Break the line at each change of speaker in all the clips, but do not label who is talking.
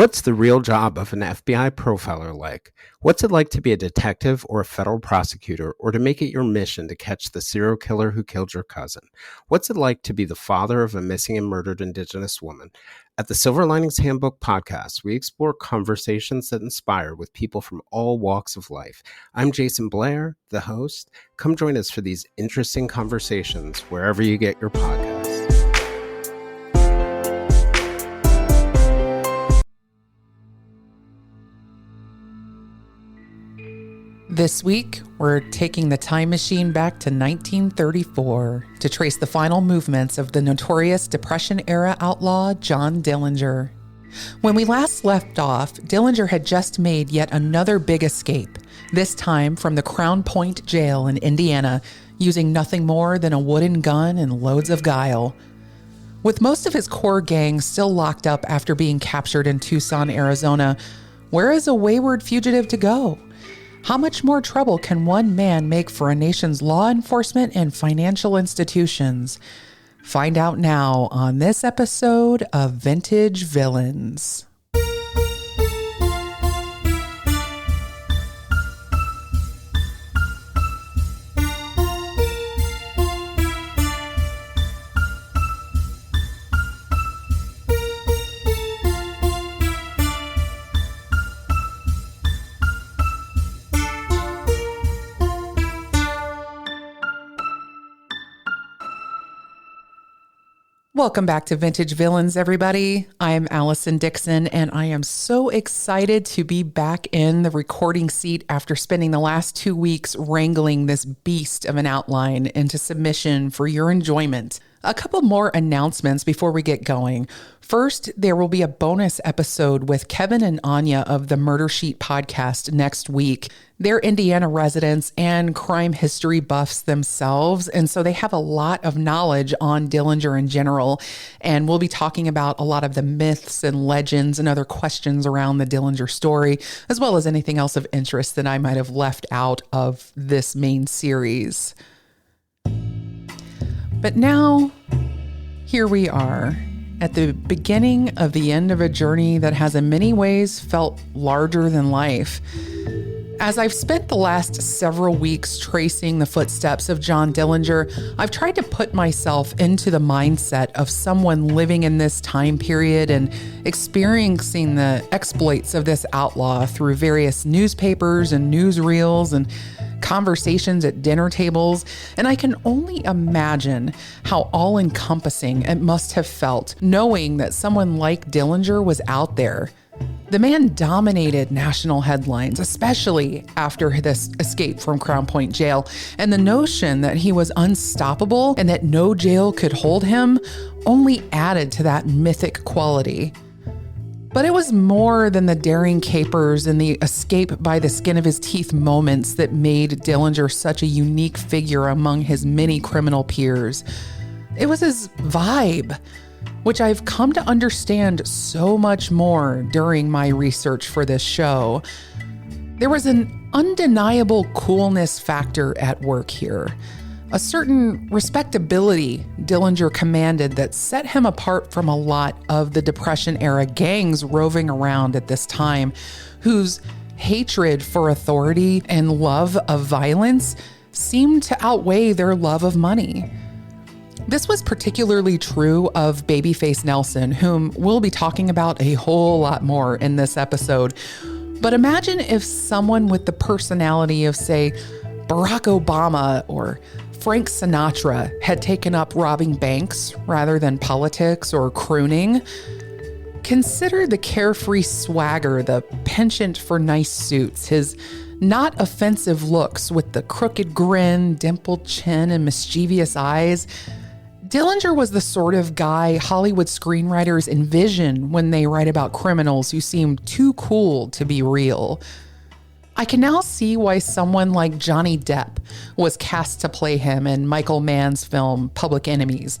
What's the real job of an FBI profiler like? What's it like to be a detective or a federal prosecutor, or to make it your mission to catch the serial killer who killed your cousin? What's it like to be the father of a missing and murdered Indigenous woman? At the Silver Linings Handbook podcast, we explore conversations that inspire with people from all walks of life. I'm Jason Blair, the host. Come join us for these interesting conversations wherever you get your podcasts.
This week, we're taking the time machine back to 1934 to trace the final movements of the notorious Depression-era outlaw John Dillinger. When we last left off, Dillinger had just made yet another big escape, this time from the Crown Point jail in Indiana, using nothing more than a wooden gun and loads of guile. With most of his core gang still locked up after being captured in Tucson, Arizona, where is a wayward fugitive to go? How much more trouble can one man make for a nation's law enforcement and financial institutions? Find out now on this episode of Vintage Villains. Welcome back to Vintage Villains, everybody. I am Allison Dickson, and I am so excited to be back in the recording seat after spending the last 2 weeks wrangling this beast of an outline into submission for your enjoyment. A couple more announcements before we get going. First, there will be a bonus episode with Kevin and Anya of the Murder Sheet podcast next week. They're Indiana residents and crime history buffs themselves, and so they have a lot of knowledge on Dillinger in general, and we'll be talking about a lot of the myths and legends and other questions around the Dillinger story, as well as anything else of interest that I might have left out of this main series. But now, here we are, at the beginning of the end of a journey that has in many ways felt larger than life. As I've spent the last several weeks tracing the footsteps of John Dillinger, I've tried to put myself into the mindset of someone living in this time period and experiencing the exploits of this outlaw through various newspapers and newsreels and conversations at dinner tables, and I can only imagine how all-encompassing it must have felt knowing that someone like Dillinger was out there. The man dominated national headlines, especially after this escape from Crown Point jail, and the notion that he was unstoppable and that no jail could hold him only added to that mythic quality. But it was more than the daring capers and the escape by the skin of his teeth moments that made Dillinger such a unique figure among his many criminal peers. It was his vibe, which I've come to understand so much more during my research for this show. There was an undeniable coolness factor at work here. A certain respectability Dillinger commanded that set him apart from a lot of the Depression-era gangs roving around at this time, whose hatred for authority and love of violence seemed to outweigh their love of money. This was particularly true of Babyface Nelson, whom we'll be talking about a whole lot more in this episode. But imagine if someone with the personality of, say, Barack Obama or Frank Sinatra had taken up robbing banks rather than politics or crooning. Consider the carefree swagger, the penchant for nice suits, his not offensive looks with the crooked grin, dimpled chin, and mischievous eyes. Dillinger was the sort of guy Hollywood screenwriters envision when they write about criminals who seem too cool to be real. I can now see why someone like Johnny Depp was cast to play him in Michael Mann's film Public Enemies.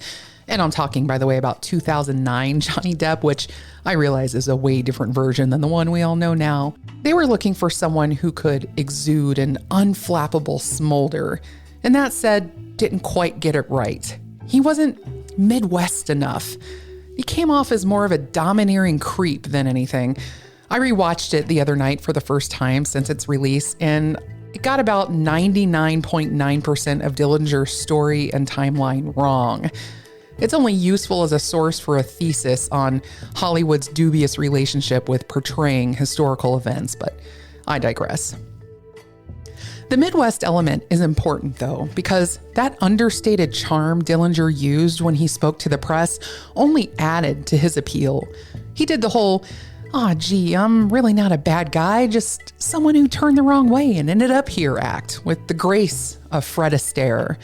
And I'm talking, by the way, about 2009 Johnny Depp, which I realize is a way different version than the one we all know now. They were looking for someone who could exude an unflappable smolder. And that said, didn't quite get it right. He wasn't Midwest enough. He came off as more of a domineering creep than anything. I rewatched it the other night for the first time since its release, and it got about 99.9% of Dillinger's story and timeline wrong. It's only useful as a source for a thesis on Hollywood's dubious relationship with portraying historical events, but I digress. The Midwest element is important, though, because that understated charm Dillinger used when he spoke to the press only added to his appeal. He did the whole, gee, I'm really not a bad guy, just someone who turned the wrong way and ended up here act with the grace of Fred Astaire.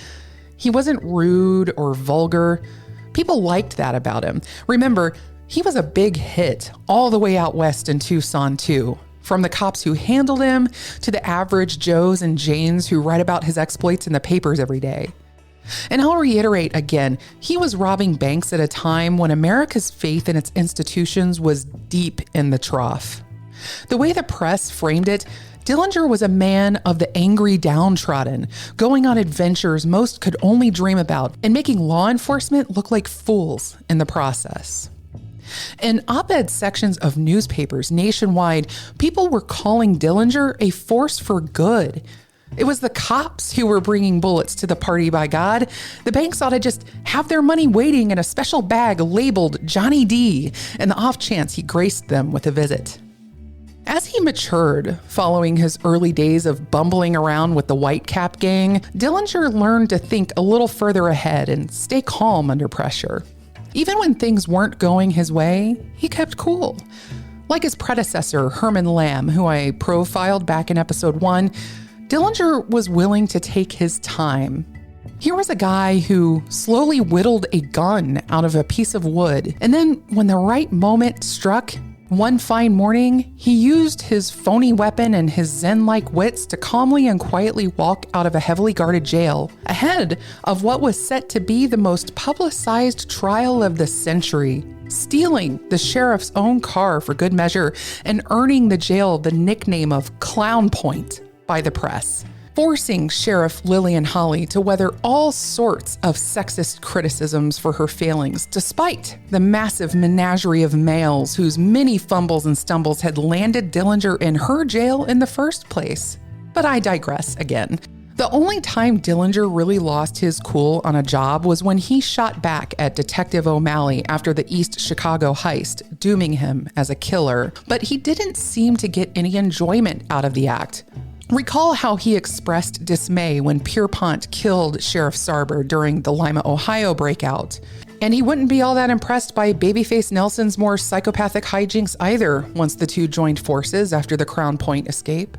He wasn't rude or vulgar. People liked that about him. Remember, he was a big hit all the way out west in Tucson, too. From the cops who handled him to the average Joes and Janes who write about his exploits in the papers every day. And I'll reiterate again, he was robbing banks at a time when America's faith in its institutions was deep in the trough. The way the press framed it, Dillinger was a man of the angry downtrodden, going on adventures most could only dream about and making law enforcement look like fools in the process. In op-ed sections of newspapers nationwide, people were calling Dillinger a force for good. It was the cops who were bringing bullets to the party, by God. The banks ought to just have their money waiting in a special bag labeled Johnny D, and the off chance he graced them with a visit. As he matured, following his early days of bumbling around with the Whitecap gang, Dillinger learned to think a little further ahead and stay calm under pressure. Even when things weren't going his way, he kept cool. Like his predecessor, Herman Lamb, who I profiled back in episode 1, Dillinger was willing to take his time. Here was a guy who slowly whittled a gun out of a piece of wood, and then when the right moment struck, one fine morning, he used his phony weapon and his Zen-like wits to calmly and quietly walk out of a heavily guarded jail, ahead of what was set to be the most publicized trial of the century, stealing the sheriff's own car for good measure and earning the jail the nickname of Clown Point by the press, forcing Sheriff Lillian Holly to weather all sorts of sexist criticisms for her failings, despite the massive menagerie of males whose many fumbles and stumbles had landed Dillinger in her jail in the first place. But I digress again. The only time Dillinger really lost his cool on a job was when he shot back at Detective O'Malley after the East Chicago heist, dooming him as a killer, but he didn't seem to get any enjoyment out of the act. Recall how he expressed dismay when Pierpont killed Sheriff Sarber during the Lima, Ohio breakout. And he wouldn't be all that impressed by Babyface Nelson's more psychopathic hijinks either once the two joined forces after the Crown Point escape.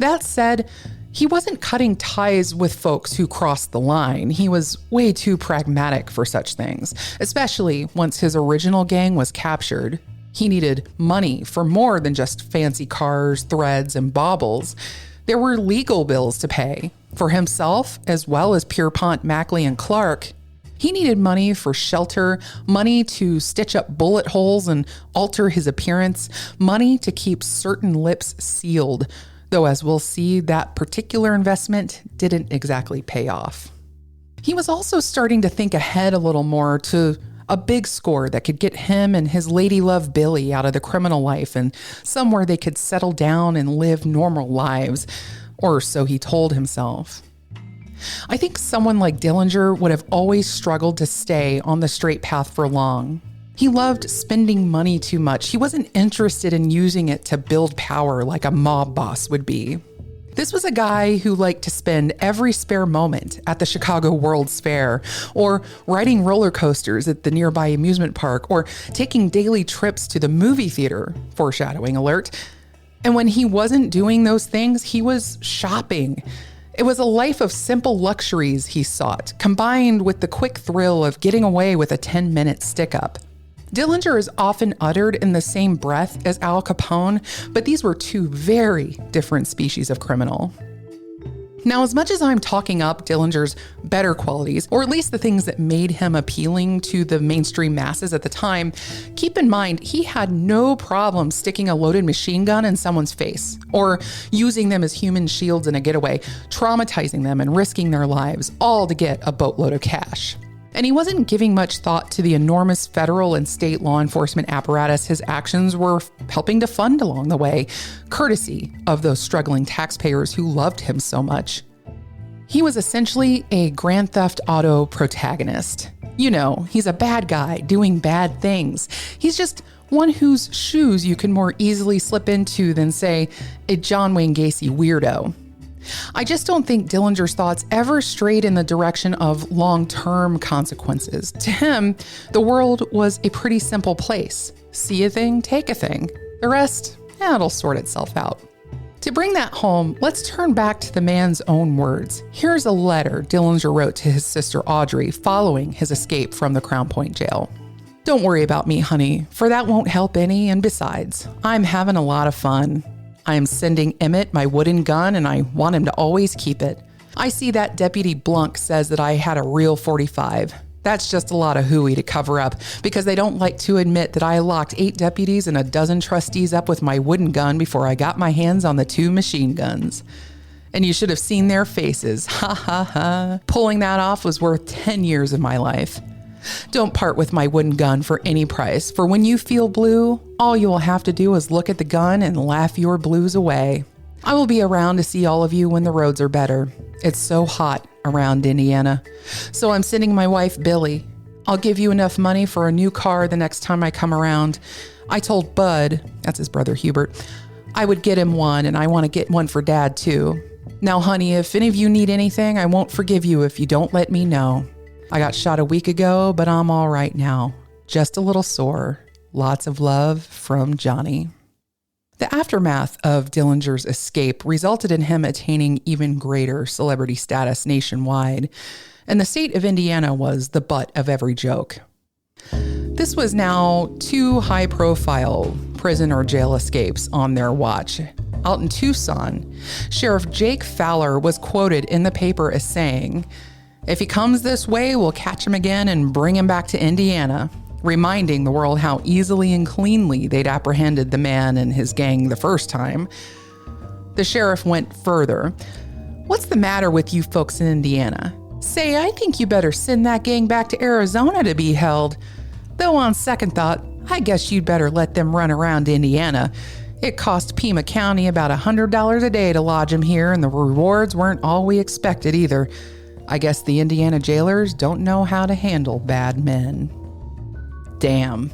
That said, he wasn't cutting ties with folks who crossed the line. He was way too pragmatic for such things, especially once his original gang was captured. He needed money for more than just fancy cars, threads, and baubles. There were legal bills to pay for himself as well as Pierpont, Mackley, and Clark. He needed money for shelter, money to stitch up bullet holes and alter his appearance, money to keep certain lips sealed, though as we'll see, that particular investment didn't exactly pay off. He was also starting to think ahead a little more to a big score that could get him and his lady love Billy out of the criminal life and somewhere they could settle down and live normal lives, or so he told himself. I think someone like Dillinger would have always struggled to stay on the straight path for long. He loved spending money too much. He wasn't interested in using it to build power like a mob boss would be. This was a guy who liked to spend every spare moment at the Chicago World's Fair, or riding roller coasters at the nearby amusement park, or taking daily trips to the movie theater, foreshadowing alert. And when he wasn't doing those things, he was shopping. It was a life of simple luxuries he sought, combined with the quick thrill of getting away with a 10-minute stick-up. Dillinger is often uttered in the same breath as Al Capone, but these were two very different species of criminal. Now, as much as I'm talking up Dillinger's better qualities, or at least the things that made him appealing to the mainstream masses at the time, keep in mind he had no problem sticking a loaded machine gun in someone's face, or using them as human shields in a getaway, traumatizing them and risking their lives, all to get a boatload of cash. And he wasn't giving much thought to the enormous federal and state law enforcement apparatus his actions were helping to fund along the way, courtesy of those struggling taxpayers who loved him so much. He was essentially a Grand Theft Auto protagonist. You know, he's a bad guy doing bad things. He's just one whose shoes you can more easily slip into than, say, a John Wayne Gacy weirdo. I just don't think Dillinger's thoughts ever strayed in the direction of long-term consequences. To him, the world was a pretty simple place. See a thing, take a thing. The rest, it'll sort itself out. To bring that home, let's turn back to the man's own words. Here's a letter Dillinger wrote to his sister Audrey following his escape from the Crown Point jail. "Don't worry about me, honey, for that won't help any, and besides, I'm having a lot of fun. I am sending Emmett my wooden gun, and I want him to always keep it. I see that Deputy Blunk says that I had a real 45. That's just a lot of hooey to cover up, because they don't like to admit that I locked 8 deputies and a dozen trustees up with my wooden gun before I got my hands on the 2 machine guns. And you should have seen their faces. Ha ha ha. Pulling that off was worth 10 years of my life. Don't part with my wooden gun for any price, for when you feel blue, all you will have to do is look at the gun and laugh your blues away. I will be around to see all of you when the roads are better. It's so hot around Indiana. So I'm sending my wife, Billy. I'll give you enough money for a new car the next time I come around. I told Bud, that's his brother Hubert, I would get him one, and I want to get one for Dad too. Now, honey, if any of you need anything, I won't forgive you if you don't let me know. I got shot a week ago, but I'm all right now. Just a little sore. Lots of love from Johnny." The aftermath of Dillinger's escape resulted in him attaining even greater celebrity status nationwide, and the state of Indiana was the butt of every joke. This was now 2 high-profile prison or jail escapes on their watch. Out in Tucson, Sheriff Jake Fowler was quoted in the paper as saying, "If he comes this way, we'll catch him again and bring him back to Indiana," reminding the world how easily and cleanly they'd apprehended the man and his gang the first time. The sheriff went further. "What's the matter with you folks in Indiana? Say, I think you better send that gang back to Arizona to be held. Though on second thought, I guess you'd better let them run around Indiana. It cost Pima County about $100 a day to lodge them here, and the rewards weren't all we expected either. I guess the Indiana jailers don't know how to handle bad men." Damn.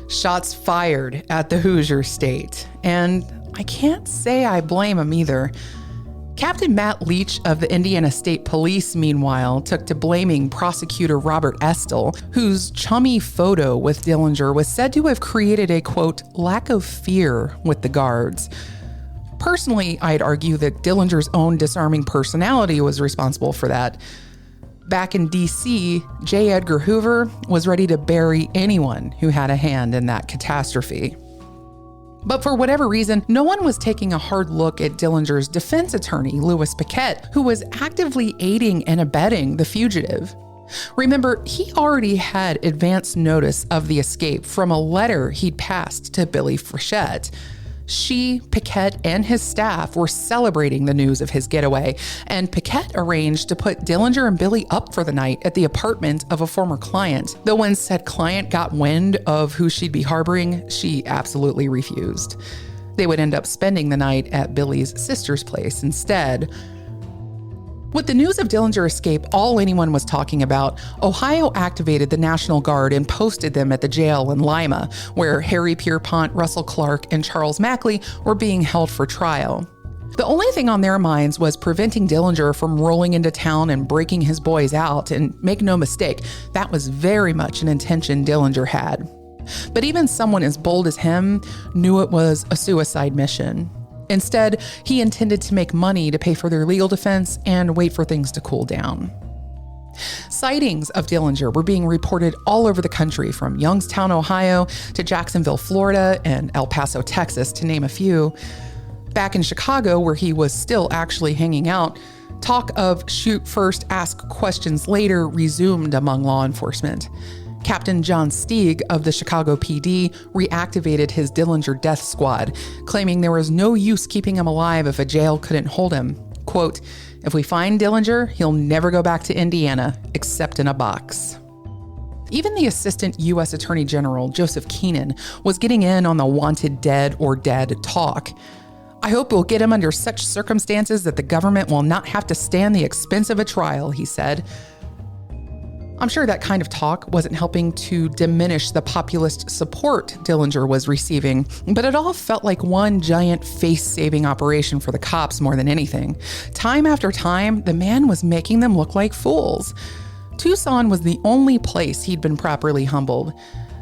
Shots fired at the Hoosier State. And I can't say I blame him either. Captain Matt Leach of the Indiana State Police, meanwhile, took to blaming prosecutor Robert Estill, whose chummy photo with Dillinger was said to have created a, quote, lack of fear with the guards. Personally, I'd argue that Dillinger's own disarming personality was responsible for that. Back in D.C., J. Edgar Hoover was ready to bury anyone who had a hand in that catastrophe. But for whatever reason, no one was taking a hard look at Dillinger's defense attorney, Louis Paquette, who was actively aiding and abetting the fugitive. Remember, he already had advance notice of the escape from a letter he'd passed to Billy Frechette. She, Paquette, and his staff were celebrating the news of his getaway, and Paquette arranged to put Dillinger and Billy up for the night at the apartment of a former client. Though when said client got wind of who she'd be harboring, she absolutely refused. They would end up spending the night at Billy's sister's place instead. With the news of Dillinger's escape all anyone was talking about, Ohio activated the National Guard and posted them at the jail in Lima, where Harry Pierpont, Russell Clark, and Charles Mackley were being held for trial. The only thing on their minds was preventing Dillinger from rolling into town and breaking his boys out, and make no mistake, that was very much an intention Dillinger had. But even someone as bold as him knew it was a suicide mission. Instead, he intended to make money to pay for their legal defense and wait for things to cool down. Sightings of Dillinger were being reported all over the country, from Youngstown, Ohio, to Jacksonville, Florida, and El Paso, Texas, to name a few. Back in Chicago, where he was still actually hanging out, talk of shoot first, ask questions later resumed among law enforcement. Captain John Steig of the Chicago PD reactivated his Dillinger death squad, claiming there was no use keeping him alive if a jail couldn't hold him. Quote, "If we find Dillinger, he'll never go back to Indiana, except in a box." Even the Assistant U.S. Attorney General, Joseph Keenan, was getting in on the wanted dead or dead talk. "I hope we'll get him under such circumstances that the government will not have to stand the expense of a trial," he said. I'm sure that kind of talk wasn't helping to diminish the populist support Dillinger was receiving, but it all felt like one giant face-saving operation for the cops more than anything. Time after time, the man was making them look like fools. Tucson was the only place he'd been properly humbled.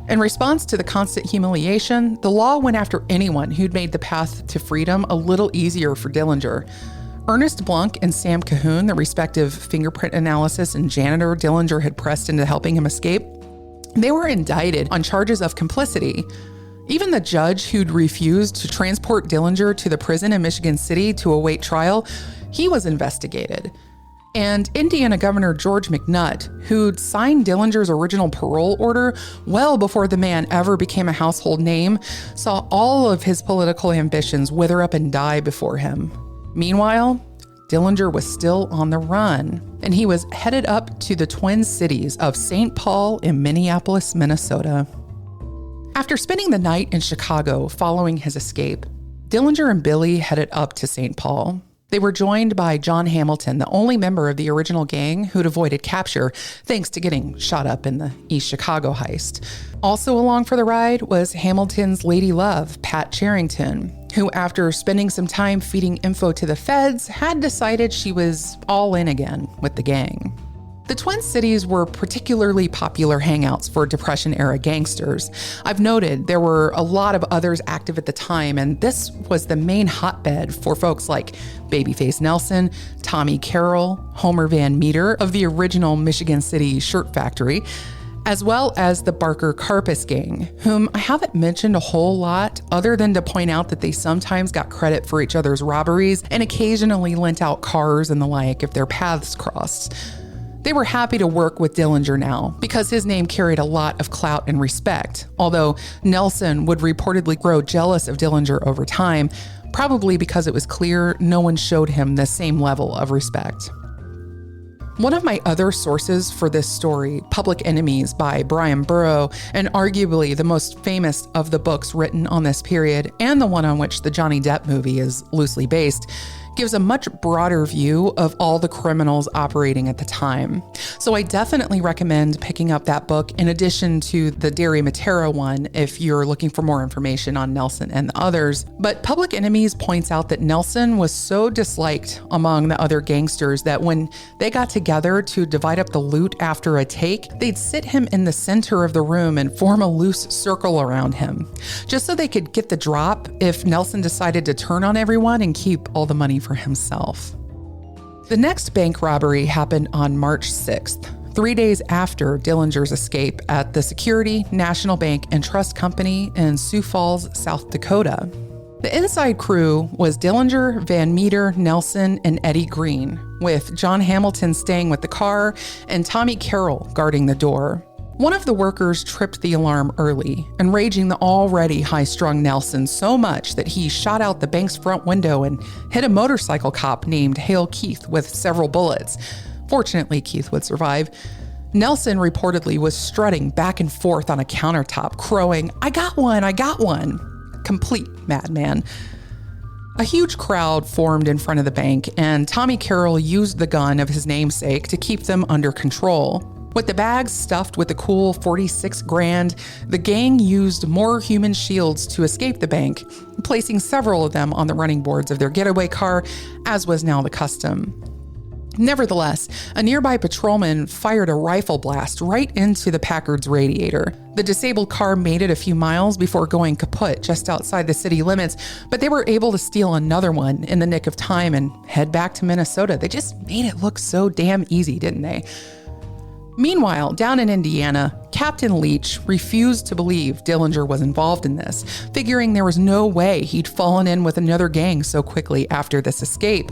In response to the constant humiliation, the law went after anyone who'd made the path to freedom a little easier for Dillinger. Ernest Blanc and Sam Cahoon, the respective fingerprint analysis and janitor Dillinger had pressed into helping him escape, they were indicted on charges of complicity. Even the judge who'd refused to transport Dillinger to the prison in Michigan City to await trial, he was investigated. And Indiana Governor George McNutt, who'd signed Dillinger's original parole order well before the man ever became a household name, saw all of his political ambitions wither up and die before him. Meanwhile, Dillinger was still on the run, and he was headed up to the Twin Cities of St. Paul and Minneapolis, Minnesota. After spending the night in Chicago following his escape, Dillinger and Billy headed up to St. Paul. They were joined by John Hamilton, the only member of the original gang who'd avoided capture thanks to getting shot up in the East Chicago heist. Also along for the ride was Hamilton's lady love, Pat Charrington, who, after spending some time feeding info to the feds, had decided she was all in again with the gang. The Twin Cities were particularly popular hangouts for Depression-era gangsters. I've noted there were a lot of others active at the time, and this was the main hotbed for folks like Babyface Nelson, Tommy Carroll, Homer Van Meter of the original Michigan City Shirt Factory, as well as the Barker Karpus gang, whom I haven't mentioned a whole lot other than to point out that they sometimes got credit for each other's robberies and occasionally lent out cars and the like if their paths crossed. They were happy to work with Dillinger now because his name carried a lot of clout and respect, although Nelson would reportedly grow jealous of Dillinger over time, probably because it was clear no one showed him the same level of respect. One of my other sources for this story, Public Enemies by Brian Burrow, and arguably the most famous of the books written on this period, and the one on which the Johnny Depp movie is loosely based, gives a much broader view of all the criminals operating at the time. So I definitely recommend picking up that book in addition to the Derry Matera one if you're looking for more information on Nelson and the others. But Public Enemies points out that Nelson was so disliked among the other gangsters that when they got together to divide up the loot after a take, they'd sit him in the center of the room and form a loose circle around him, just so they could get the drop if Nelson decided to turn on everyone and keep all the money for himself. The next bank robbery happened on March 6th, 3 days after Dillinger's escape at the Security, National Bank, and Trust Company in Sioux Falls, South Dakota. The inside crew was Dillinger, Van Meter, Nelson, and Eddie Green, with John Hamilton staying with the car and Tommy Carroll guarding the door. One of the workers tripped the alarm early, enraging the already high-strung Nelson so much that he shot out the bank's front window and hit a motorcycle cop named Hale Keith with several bullets. Fortunately, Keith would survive. Nelson reportedly was strutting back and forth on a countertop, crowing, "I got one, I got one." Complete madman. A huge crowd formed in front of the bank, and Tommy Carroll used the gun of his namesake to keep them under control. With the bags stuffed with the cool $46,000, the gang used more human shields to escape the bank, placing several of them on the running boards of their getaway car, as was now the custom. Nevertheless, a nearby patrolman fired a rifle blast right into the Packard's radiator. The disabled car made it a few miles before going kaput just outside the city limits, but they were able to steal another one in the nick of time and head back to Minnesota. They just made it look so damn easy, didn't they? Meanwhile, down in Indiana, Captain Leach refused to believe Dillinger was involved in this, figuring there was no way he'd fallen in with another gang so quickly after this escape,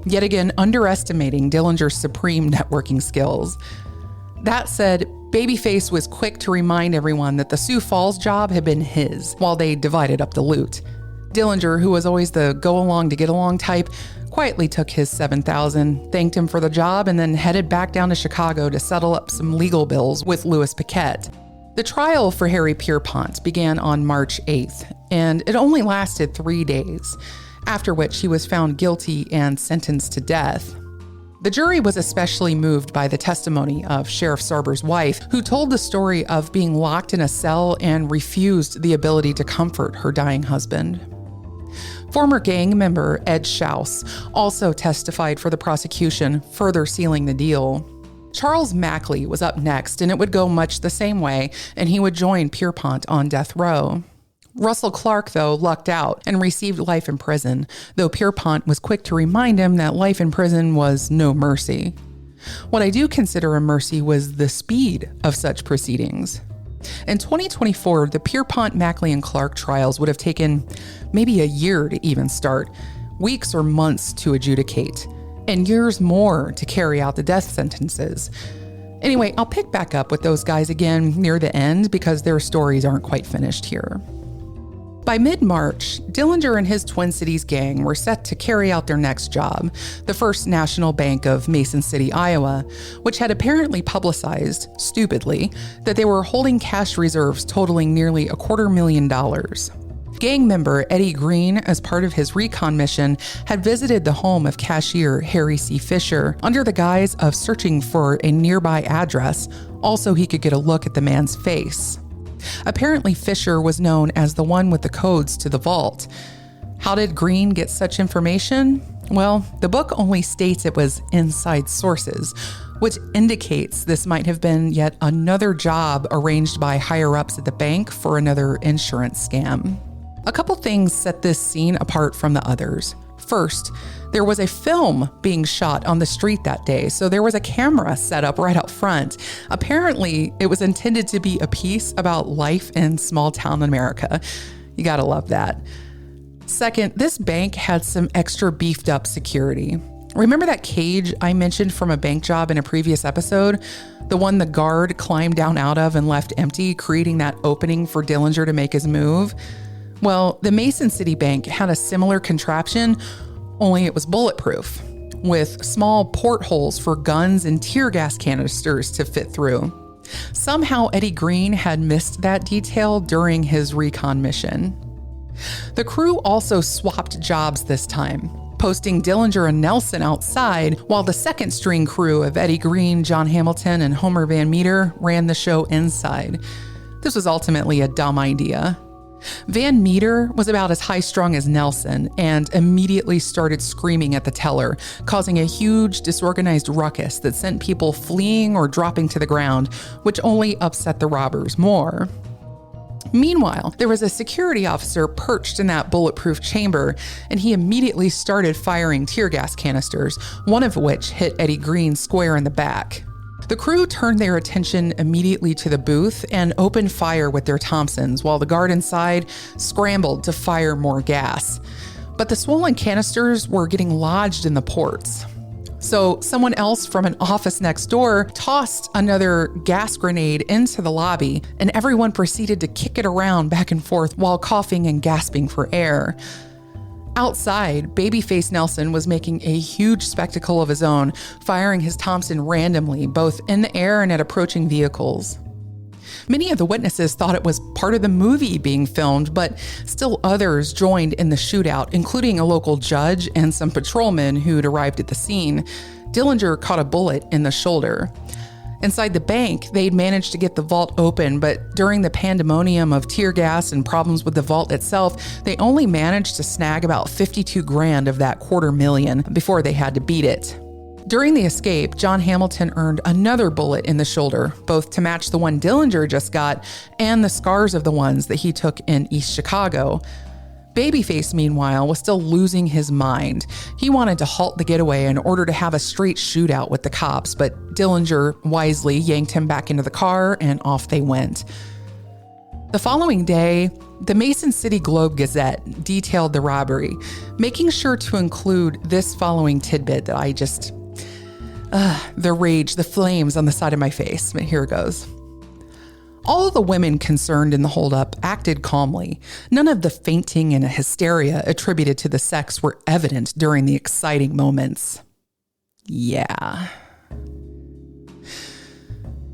yet again underestimating Dillinger's supreme networking skills. That said, Babyface was quick to remind everyone that the Sioux Falls job had been his while they divided up the loot. Dillinger, who was always the go along to get along type, quietly took his $7,000, thanked him for the job, and then headed back down to Chicago to settle up some legal bills with Louis Paquette. The trial for Harry Pierpont began on March 8th, and it only lasted 3 days, after which he was found guilty and sentenced to death. The jury was especially moved by the testimony of Sheriff Sarber's wife, who told the story of being locked in a cell and refused the ability to comfort her dying husband. Former gang member Ed Schaus also testified for the prosecution, further sealing the deal. Charles Mackley was up next, and it would go much the same way, and he would join Pierpont on death row. Russell Clark, though, lucked out and received life in prison, though Pierpont was quick to remind him that life in prison was no mercy. What I do consider a mercy was the speed of such proceedings. In 2024, the Pierpont, Mackley, and Clark trials would have taken maybe a year to even start, weeks or months to adjudicate, and years more to carry out the death sentences. Anyway, I'll pick back up with those guys again near the end because their stories aren't quite finished here. By mid-March, Dillinger and his Twin Cities gang were set to carry out their next job, the First National Bank of Mason City, Iowa, which had apparently publicized, stupidly, that they were holding cash reserves totaling nearly $250,000. Gang member Eddie Green, as part of his recon mission, had visited the home of cashier Harry C. Fisher under the guise of searching for a nearby address, also he could get a look at the man's face. Apparently, Fisher was known as the one with the codes to the vault. How did Green get such information? Well, the book only states it was inside sources, which indicates this might have been yet another job arranged by higher-ups at the bank for another insurance scam. A couple things set this scene apart from the others. First, there was a film being shot on the street that day, so there was a camera set up right out front. Apparently, it was intended to be a piece about life in small-town America. You gotta love that. Second, this bank had some extra beefed-up security. Remember that cage I mentioned from a bank job in a previous episode? The one the guard climbed down out of and left empty, creating that opening for Dillinger to make his move? Well, the Mason City Bank had a similar contraption, only it was bulletproof, with small portholes for guns and tear gas canisters to fit through. Somehow Eddie Green had missed that detail during his recon mission. The crew also swapped jobs this time, posting Dillinger and Nelson outside, while the second string crew of Eddie Green, John Hamilton, and Homer Van Meter ran the show inside. This was ultimately a dumb idea. Van Meter was about as high-strung as Nelson and immediately started screaming at the teller, causing a huge disorganized ruckus that sent people fleeing or dropping to the ground, which only upset the robbers more. Meanwhile, there was a security officer perched in that bulletproof chamber, and he immediately started firing tear gas canisters, one of which hit Eddie Green square in the back. The crew turned their attention immediately to the booth and opened fire with their Thompsons, while the guard inside scrambled to fire more gas. But the swollen canisters were getting lodged in the ports. So someone else from an office next door tossed another gas grenade into the lobby, and everyone proceeded to kick it around back and forth while coughing and gasping for air. Outside, Babyface Nelson was making a huge spectacle of his own, firing his Thompson randomly, both in the air and at approaching vehicles. Many of the witnesses thought it was part of the movie being filmed, but still others joined in the shootout, including a local judge and some patrolmen who'd arrived at the scene. Dillinger caught a bullet in the shoulder. Inside the bank, they'd managed to get the vault open, but during the pandemonium of tear gas and problems with the vault itself, they only managed to snag about $52,000 of that $250,000 before they had to beat it. During the escape, John Hamilton earned another bullet in the shoulder, both to match the one Dillinger just got and the scars of the ones that he took in East Chicago. Babyface, meanwhile, was still losing his mind. He wanted to halt the getaway in order to have a straight shootout with the cops, but Dillinger wisely yanked him back into the car and off they went. The following day, the Mason City Globe-Gazette detailed the robbery, making sure to include this following tidbit that I just... the rage, the flames on the side of my face, but here it goes. All of the women concerned in the holdup acted calmly. None of the fainting and hysteria attributed to the sex were evident during the exciting moments. Yeah.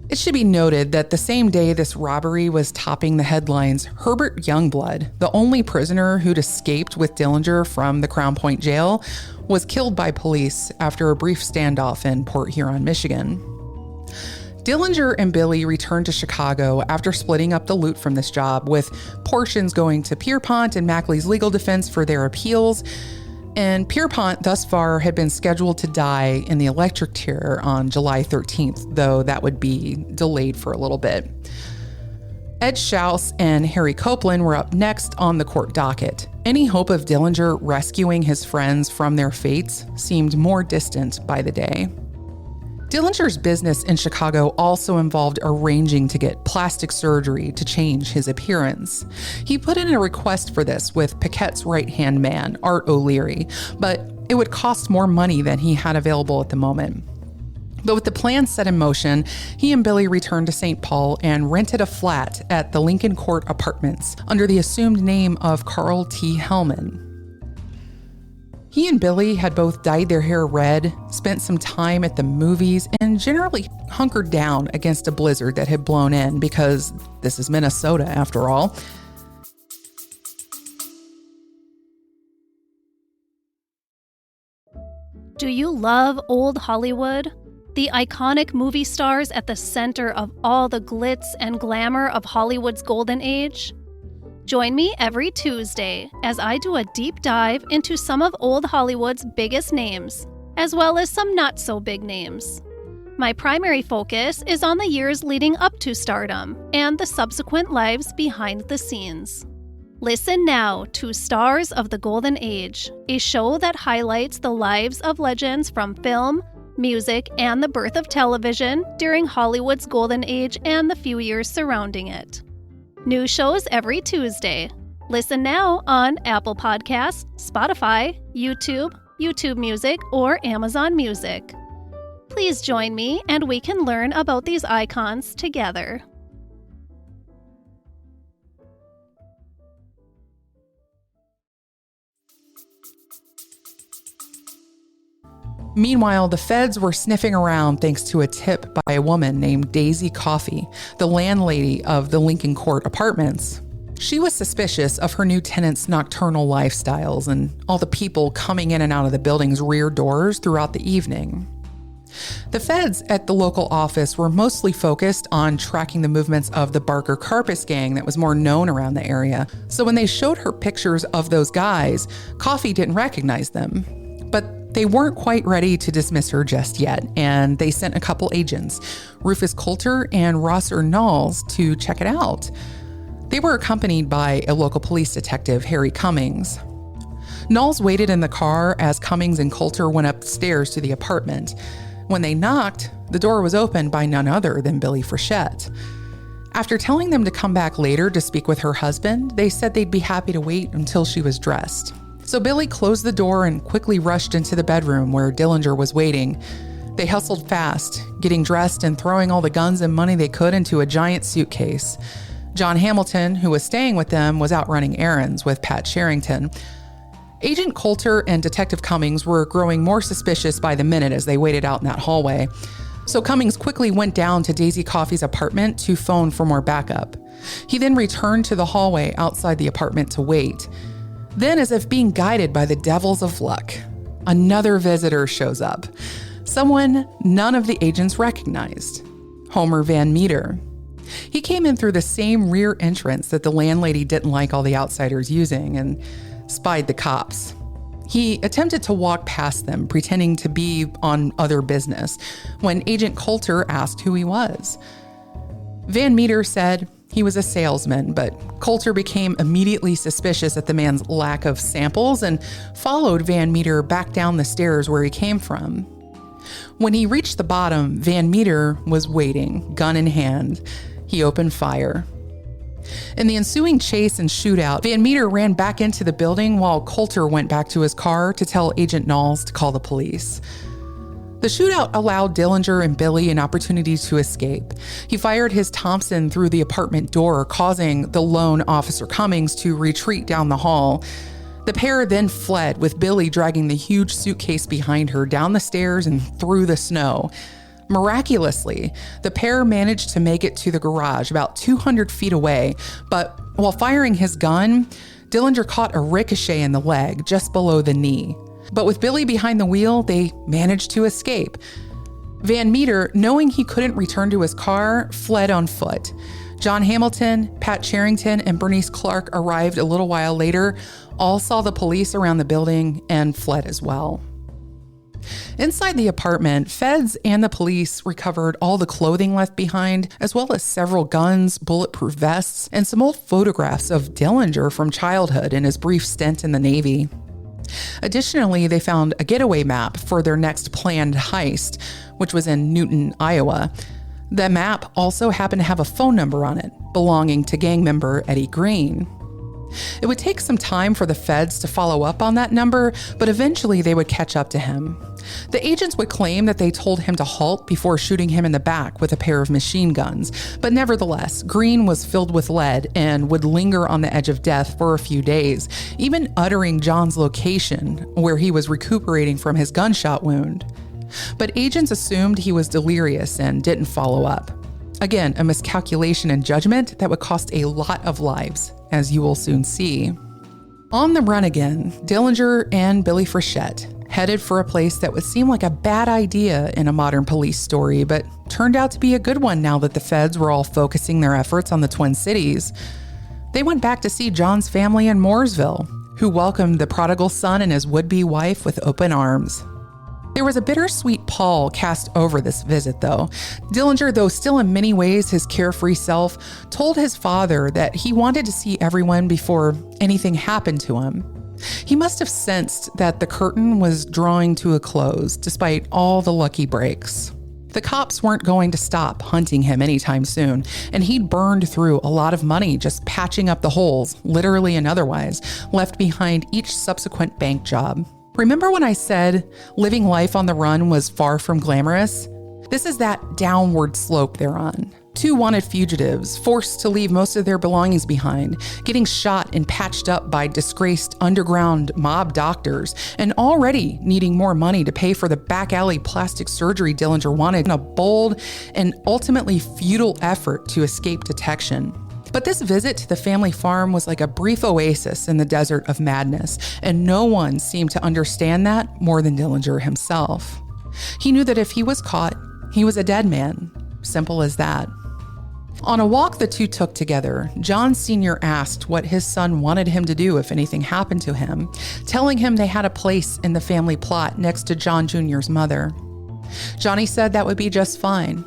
It should be noted that the same day this robbery was topping the headlines, Herbert Youngblood, the only prisoner who'd escaped with Dillinger from the Crown Point jail, was killed by police after a brief standoff in Port Huron, Michigan. Dillinger and Billy returned to Chicago after splitting up the loot from this job, with portions going to Pierpont and Mackley's legal defense for their appeals. And Pierpont thus far had been scheduled to die in the electric chair on July 13th, though that would be delayed for a little bit. Ed Schaus and Harry Copeland were up next on the court docket. Any hope of Dillinger rescuing his friends from their fates seemed more distant by the day. Dillinger's business in Chicago also involved arranging to get plastic surgery to change his appearance. He put in a request for this with Paquette's right-hand man, Art O'Leary, but it would cost more money than he had available at the moment. But with the plan set in motion, he and Billy returned to St. Paul and rented a flat at the Lincoln Court Apartments under the assumed name of Carl T. Hellman. He and Billy had both dyed their hair red, spent some time at the movies, and generally hunkered down against a blizzard that had blown in because this is Minnesota after all.
Do you love old Hollywood? The iconic movie stars at the center of all the glitz and glamour of Hollywood's golden age? Join me every Tuesday as I do a deep dive into some of old Hollywood's biggest names, as well as some not-so-big names. My primary focus is on the years leading up to stardom and the subsequent lives behind the scenes. Listen now to Stars of the Golden Age, a show that highlights the lives of legends from film, music, and the birth of television during Hollywood's golden age and the few years surrounding it. New shows every Tuesday. Listen now on Apple Podcasts, Spotify, YouTube Music, or Amazon Music. Please join me and we can learn about these icons together.
Meanwhile, the feds were sniffing around thanks to a tip by a woman named Daisy Coffey, the landlady of the Lincoln Court Apartments. She was suspicious of her new tenants' nocturnal lifestyles and all the people coming in and out of the building's rear doors throughout the evening. The feds at the local office were mostly focused on tracking the movements of the Barker Karpus gang that was more known around the area. So when they showed her pictures of those guys, Coffey didn't recognize them. But they weren't quite ready to dismiss her just yet, and they sent a couple agents, Rufus Coulter and Rosser Knowles, to check it out. They were accompanied by a local police detective, Harry Cummings. Knowles waited in the car as Cummings and Coulter went upstairs to the apartment. When they knocked, the door was opened by none other than Billy Frechette. After telling them to come back later to speak with her husband, they said they'd be happy to wait until she was dressed. So Billy closed the door and quickly rushed into the bedroom where Dillinger was waiting. They hustled fast, getting dressed and throwing all the guns and money they could into a giant suitcase. John Hamilton, who was staying with them, was out running errands with Pat Sherrington. Agent Coulter and Detective Cummings were growing more suspicious by the minute as they waited out in that hallway. So Cummings quickly went down to Daisy Coffey's apartment to phone for more backup. He then returned to the hallway outside the apartment to wait. Then, as if being guided by the devils of luck, another visitor shows up. Someone none of the agents recognized. Homer Van Meter. He came in through the same rear entrance that the landlady didn't like all the outsiders using and spied the cops. He attempted to walk past them, pretending to be on other business, when Agent Coulter asked who he was. Van Meter said he was a salesman, but Coulter became immediately suspicious at the man's lack of samples and followed Van Meter back down the stairs where he came from. When he reached the bottom, Van Meter was waiting, gun in hand. He opened fire. In the ensuing chase and shootout, Van Meter ran back into the building while Coulter went back to his car to tell Agent Knowles to call the police. The shootout allowed Dillinger and Billy an opportunity to escape. He fired his Thompson through the apartment door, causing the lone Officer Cummings to retreat down the hall. The pair then fled, with Billy dragging the huge suitcase behind her down the stairs and through the snow. Miraculously, the pair managed to make it to the garage about 200 feet away, but while firing his gun, Dillinger caught a ricochet in the leg just below the knee. But with Billy behind the wheel, they managed to escape. Van Meter, knowing he couldn't return to his car, fled on foot. John Hamilton, Pat Charrington, and Bernice Clark arrived a little while later, all saw the police around the building, and fled as well. Inside the apartment, feds and the police recovered all the clothing left behind, as well as several guns, bulletproof vests, and some old photographs of Dillinger from childhood and his brief stint in the Navy. Additionally, they found a getaway map for their next planned heist, which was in Newton, Iowa. The map also happened to have a phone number on it, belonging to gang member Eddie Green. It would take some time for the feds to follow up on that number, but eventually they would catch up to him. The agents would claim that they told him to halt before shooting him in the back with a pair of machine guns, but nevertheless, Green was filled with lead and would linger on the edge of death for a few days, even uttering John's location, where he was recuperating from his gunshot wound. But agents assumed he was delirious and didn't follow up. Again, a miscalculation in judgment that would cost a lot of lives, as you will soon see. On the run again, Dillinger and Billy Frechette headed for a place that would seem like a bad idea in a modern police story, but turned out to be a good one now that the feds were all focusing their efforts on the Twin Cities. They went back to see John's family in Mooresville, who welcomed the prodigal son and his would-be wife with open arms. There was a bittersweet pall cast over this visit, though. Dillinger, though still in many ways his carefree self, told his father that he wanted to see everyone before anything happened to him. He must have sensed that the curtain was drawing to a close, despite all the lucky breaks. The cops weren't going to stop hunting him anytime soon, and he'd burned through a lot of money just patching up the holes, literally and otherwise, left behind each subsequent bank job. Remember when I said living life on the run was far from glamorous? This is that downward slope they're on. 2 wanted fugitives, forced to leave most of their belongings behind, getting shot and patched up by disgraced underground mob doctors, and already needing more money to pay for the back alley plastic surgery Dillinger wanted in a bold and ultimately futile effort to escape detection. But this visit to the family farm was like a brief oasis in the desert of madness, and no one seemed to understand that more than Dillinger himself. He knew that if he was caught, he was a dead man. Simple as that. On a walk the two took together, John Sr. asked what his son wanted him to do if anything happened to him, telling him they had a place in the family plot next to John Jr.'s mother. Johnny said that would be just fine.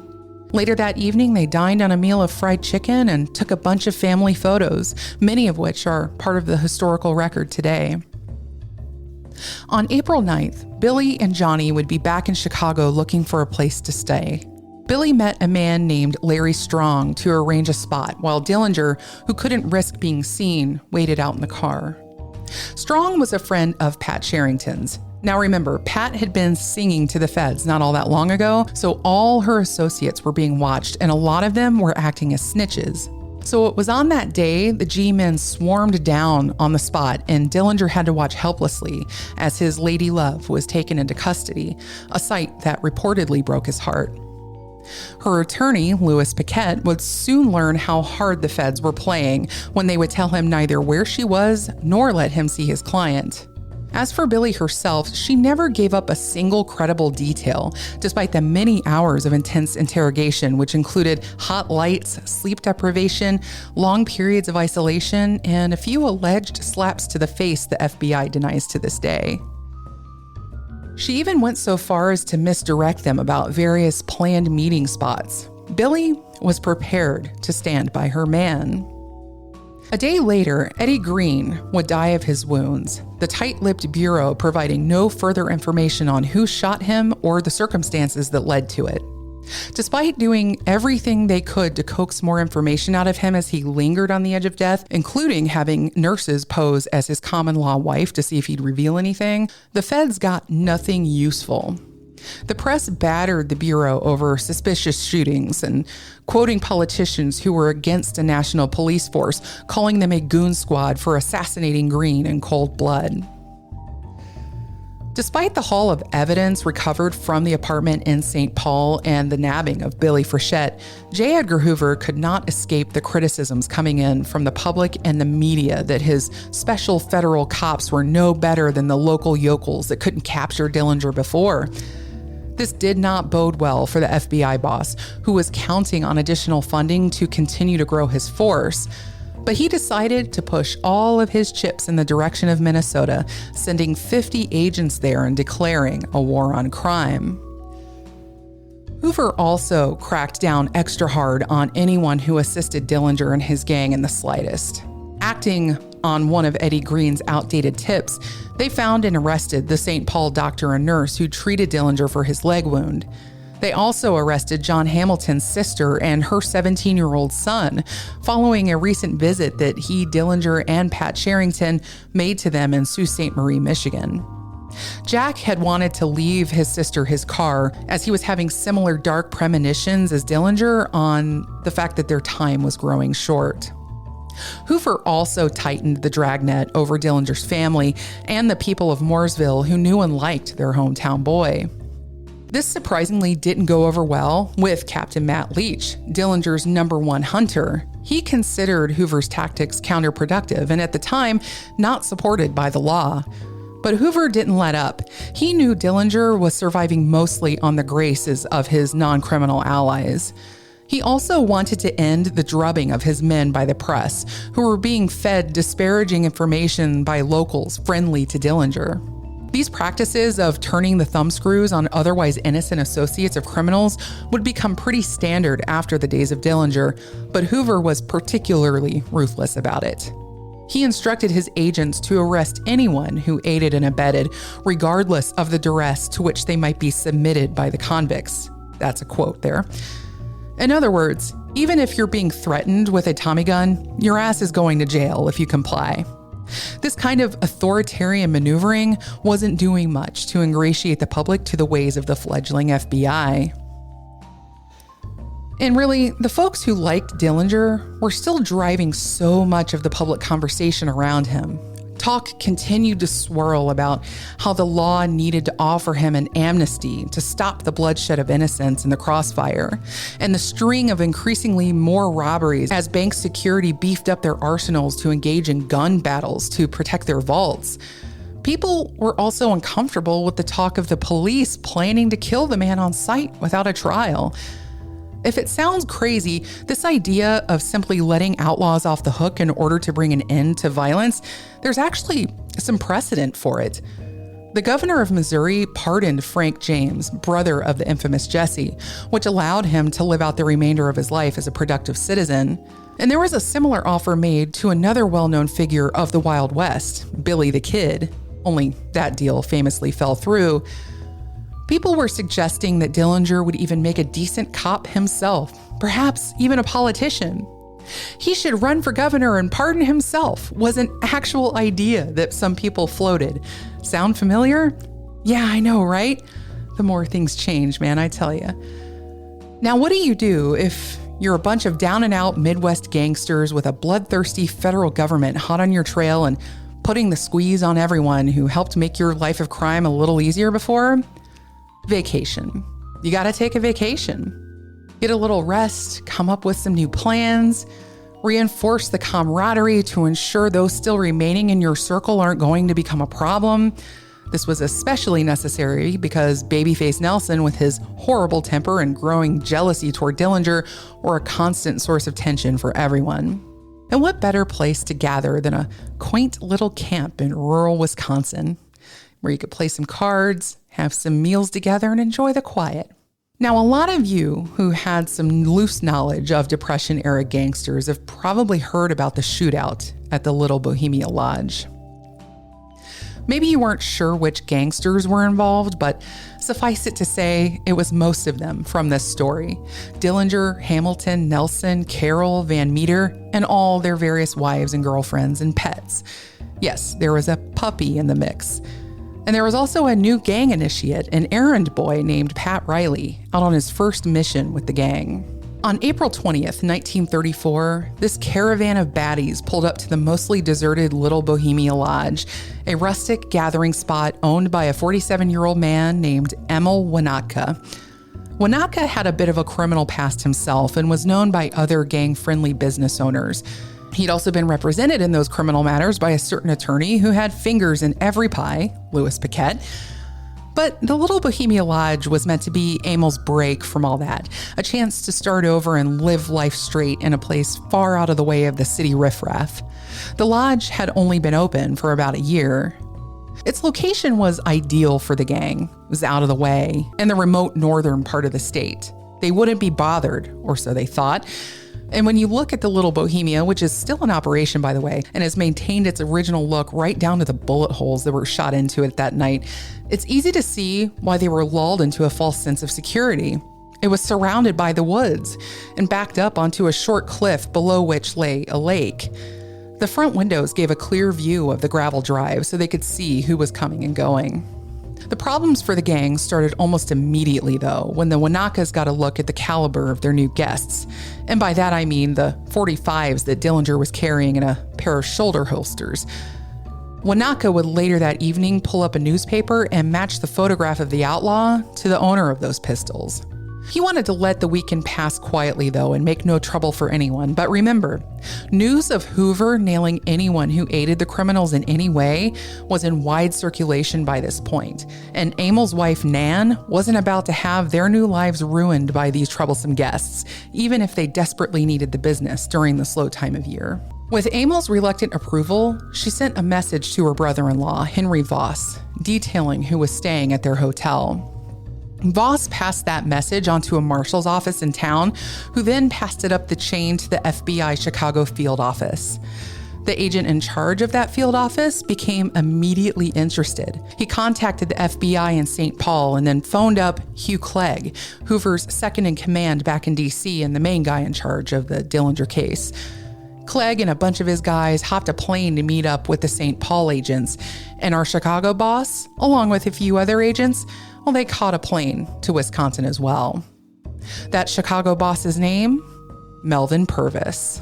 Later that evening, they dined on a meal of fried chicken and took a bunch of family photos, many of which are part of the historical record today. On April 9th, Billy and Johnny would be back in Chicago looking for a place to stay. Billy met a man named Larry Strong to arrange a spot, while Dillinger, who couldn't risk being seen, waited out in the car. Strong was a friend of Pat Charrington's. Now remember, Pat had been singing to the feds not all that long ago, so all her associates were being watched, and a lot of them were acting as snitches. So it was on that day the G-men swarmed down on the spot, and Dillinger had to watch helplessly as his lady love was taken into custody, a sight that reportedly broke his heart. Her attorney, Louis Paquette, would soon learn how hard the feds were playing when they would tell him neither where she was nor let him see his client. As for Billy herself, she never gave up a single credible detail, despite the many hours of intense interrogation, which included hot lights, sleep deprivation, long periods of isolation, and a few alleged slaps to the face the FBI denies to this day. She even went so far as to misdirect them about various planned meeting spots. Billy was prepared to stand by her man. A day later, Eddie Green would die of his wounds, the tight-lipped bureau providing no further information on who shot him or the circumstances that led to it. Despite doing everything they could to coax more information out of him as he lingered on the edge of death, including having nurses pose as his common-law wife to see if he'd reveal anything, the feds got nothing useful. The press battered the Bureau over suspicious shootings and quoting politicians who were against a national police force, calling them a goon squad for assassinating Green in cold blood. Despite the haul of evidence recovered from the apartment in St. Paul and the nabbing of Billy Frechette, J. Edgar Hoover could not escape the criticisms coming in from the public and the media that his special federal cops were no better than the local yokels that couldn't capture Dillinger before. This did not bode well for the FBI boss, who was counting on additional funding to continue to grow his force. But he decided to push all of his chips in the direction of Minnesota, sending 50 agents there and declaring a war on crime. Hoover also cracked down extra hard on anyone who assisted Dillinger and his gang in the slightest. Acting on one of Eddie Green's outdated tips, they found and arrested the St. Paul doctor and nurse who treated Dillinger for his leg wound. They also arrested John Hamilton's sister and her 17-year-old son, following a recent visit that he, Dillinger, and Pat Sherrington made to them in Sault Ste. Marie, Michigan. Jack had wanted to leave his sister his car, as he was having similar dark premonitions as Dillinger on the fact that their time was growing short. Hoover also tightened the dragnet over Dillinger's family and the people of Mooresville who knew and liked their hometown boy. This surprisingly didn't go over well with Captain Matt Leach, Dillinger's #1 hunter. He considered Hoover's tactics counterproductive and at the time not supported by the law. But Hoover didn't let up. He knew Dillinger was surviving mostly on the graces of his non-criminal allies. He also wanted to end the drubbing of his men by the press, who were being fed disparaging information by locals friendly to Dillinger. These practices of turning the thumbscrews on otherwise innocent associates of criminals would become pretty standard after the days of Dillinger, but Hoover was particularly ruthless about it. He instructed his agents to arrest anyone who aided and abetted, regardless of the duress to which they might be submitted by the convicts. That's a quote there. In other words, even if you're being threatened with a Tommy gun, your ass is going to jail if you comply. This kind of authoritarian maneuvering wasn't doing much to ingratiate the public to the ways of the fledgling FBI. And really, the folks who liked Dillinger were still driving so much of the public conversation around him. Talk continued to swirl about how the law needed to offer him an amnesty to stop the bloodshed of innocents in the crossfire, and the string of increasingly more robberies as bank security beefed up their arsenals to engage in gun battles to protect their vaults. People were also uncomfortable with the talk of the police planning to kill the man on sight without a trial. If it sounds crazy, this idea of simply letting outlaws off the hook in order to bring an end to violence, there's actually some precedent for it. The governor of Missouri pardoned Frank James, brother of the infamous Jesse, which allowed him to live out the remainder of his life as a productive citizen. And there was a similar offer made to another well-known figure of the Wild West, Billy the Kid, only that deal famously fell through. People were suggesting that Dillinger would even make a decent cop himself, perhaps even a politician. He should run for governor and pardon himself was an actual idea that some people floated. Sound familiar? Yeah, I know, right? The more things change, man, I tell you. Now, what do you do if you're a bunch of down-and-out Midwest gangsters with a bloodthirsty federal government hot on your trail and putting the squeeze on everyone who helped make your life of crime a little easier before? Vacation. You gotta take a vacation. Get a little rest, come up with some new plans, reinforce the camaraderie to ensure those still remaining in your circle aren't going to become a problem. This was especially necessary because Babyface Nelson, with his horrible temper and growing jealousy toward Dillinger, were a constant source of tension for everyone. And what better place to gather than a quaint little camp in rural Wisconsin, where you could play some cards, have some meals together, and enjoy the quiet. Now, a lot of you who had some loose knowledge of Depression-era gangsters have probably heard about the shootout at the Little Bohemia Lodge. Maybe you weren't sure which gangsters were involved, but suffice it to say, it was most of them from this story. Dillinger, Hamilton, Nelson, Carroll, Van Meter, and all their various wives and girlfriends and pets. Yes, there was a puppy in the mix. And there was also a new gang initiate, an errand boy named Pat Riley, out on his first mission with the gang. On April 20th, 1934, this caravan of baddies pulled up to the mostly deserted Little Bohemia Lodge, a rustic gathering spot owned by a 47-year-old man named Emil Winatka. Winatka had a bit of a criminal past himself and was known by other gang-friendly business owners. He'd also been represented in those criminal matters by a certain attorney who had fingers in every pie, Louis Paquette. But the Little Bohemia Lodge was meant to be Emil's break from all that, a chance to start over and live life straight in a place far out of the way of the city riffraff. The lodge had only been open for about a year. Its location was ideal for the gang. It was out of the way, in the remote northern part of the state. They wouldn't be bothered, or so they thought. And when you look at the Little Bohemia, which is still in operation, by the way, and has maintained its original look right down to the bullet holes that were shot into it that night, it's easy to see why they were lulled into a false sense of security. It was surrounded by the woods and backed up onto a short cliff below which lay a lake. The front windows gave a clear view of the gravel drive so they could see who was coming and going. The problems for the gang started almost immediately, though, when the Winatkas got a look at the caliber of their new guests. And by that I mean the .45s that Dillinger was carrying in a pair of shoulder holsters. Winatka would later that evening pull up a newspaper and match the photograph of the outlaw to the owner of those pistols. He wanted to let the weekend pass quietly, though, and make no trouble for anyone. But remember, news of Hoover nailing anyone who aided the criminals in any way was in wide circulation by this point. And Emil's wife, Nan, wasn't about to have their new lives ruined by these troublesome guests, even if they desperately needed the business during the slow time of year. With Emil's reluctant approval, she sent a message to her brother-in-law, Henry Voss, detailing who was staying at their hotel. Voss passed that message onto a marshal's office in town, who then passed it up the chain to the FBI Chicago field office. The agent in charge of that field office became immediately interested. He contacted the FBI in St. Paul and then phoned up Hugh Clegg, Hoover's second in command back in D.C. and the main guy in charge of the Dillinger case. Clegg and a bunch of his guys hopped a plane to meet up with the St. Paul agents, and our Chicago boss, along with a few other agents, well, they caught a plane to Wisconsin as well. That Chicago boss's name? Melvin Purvis.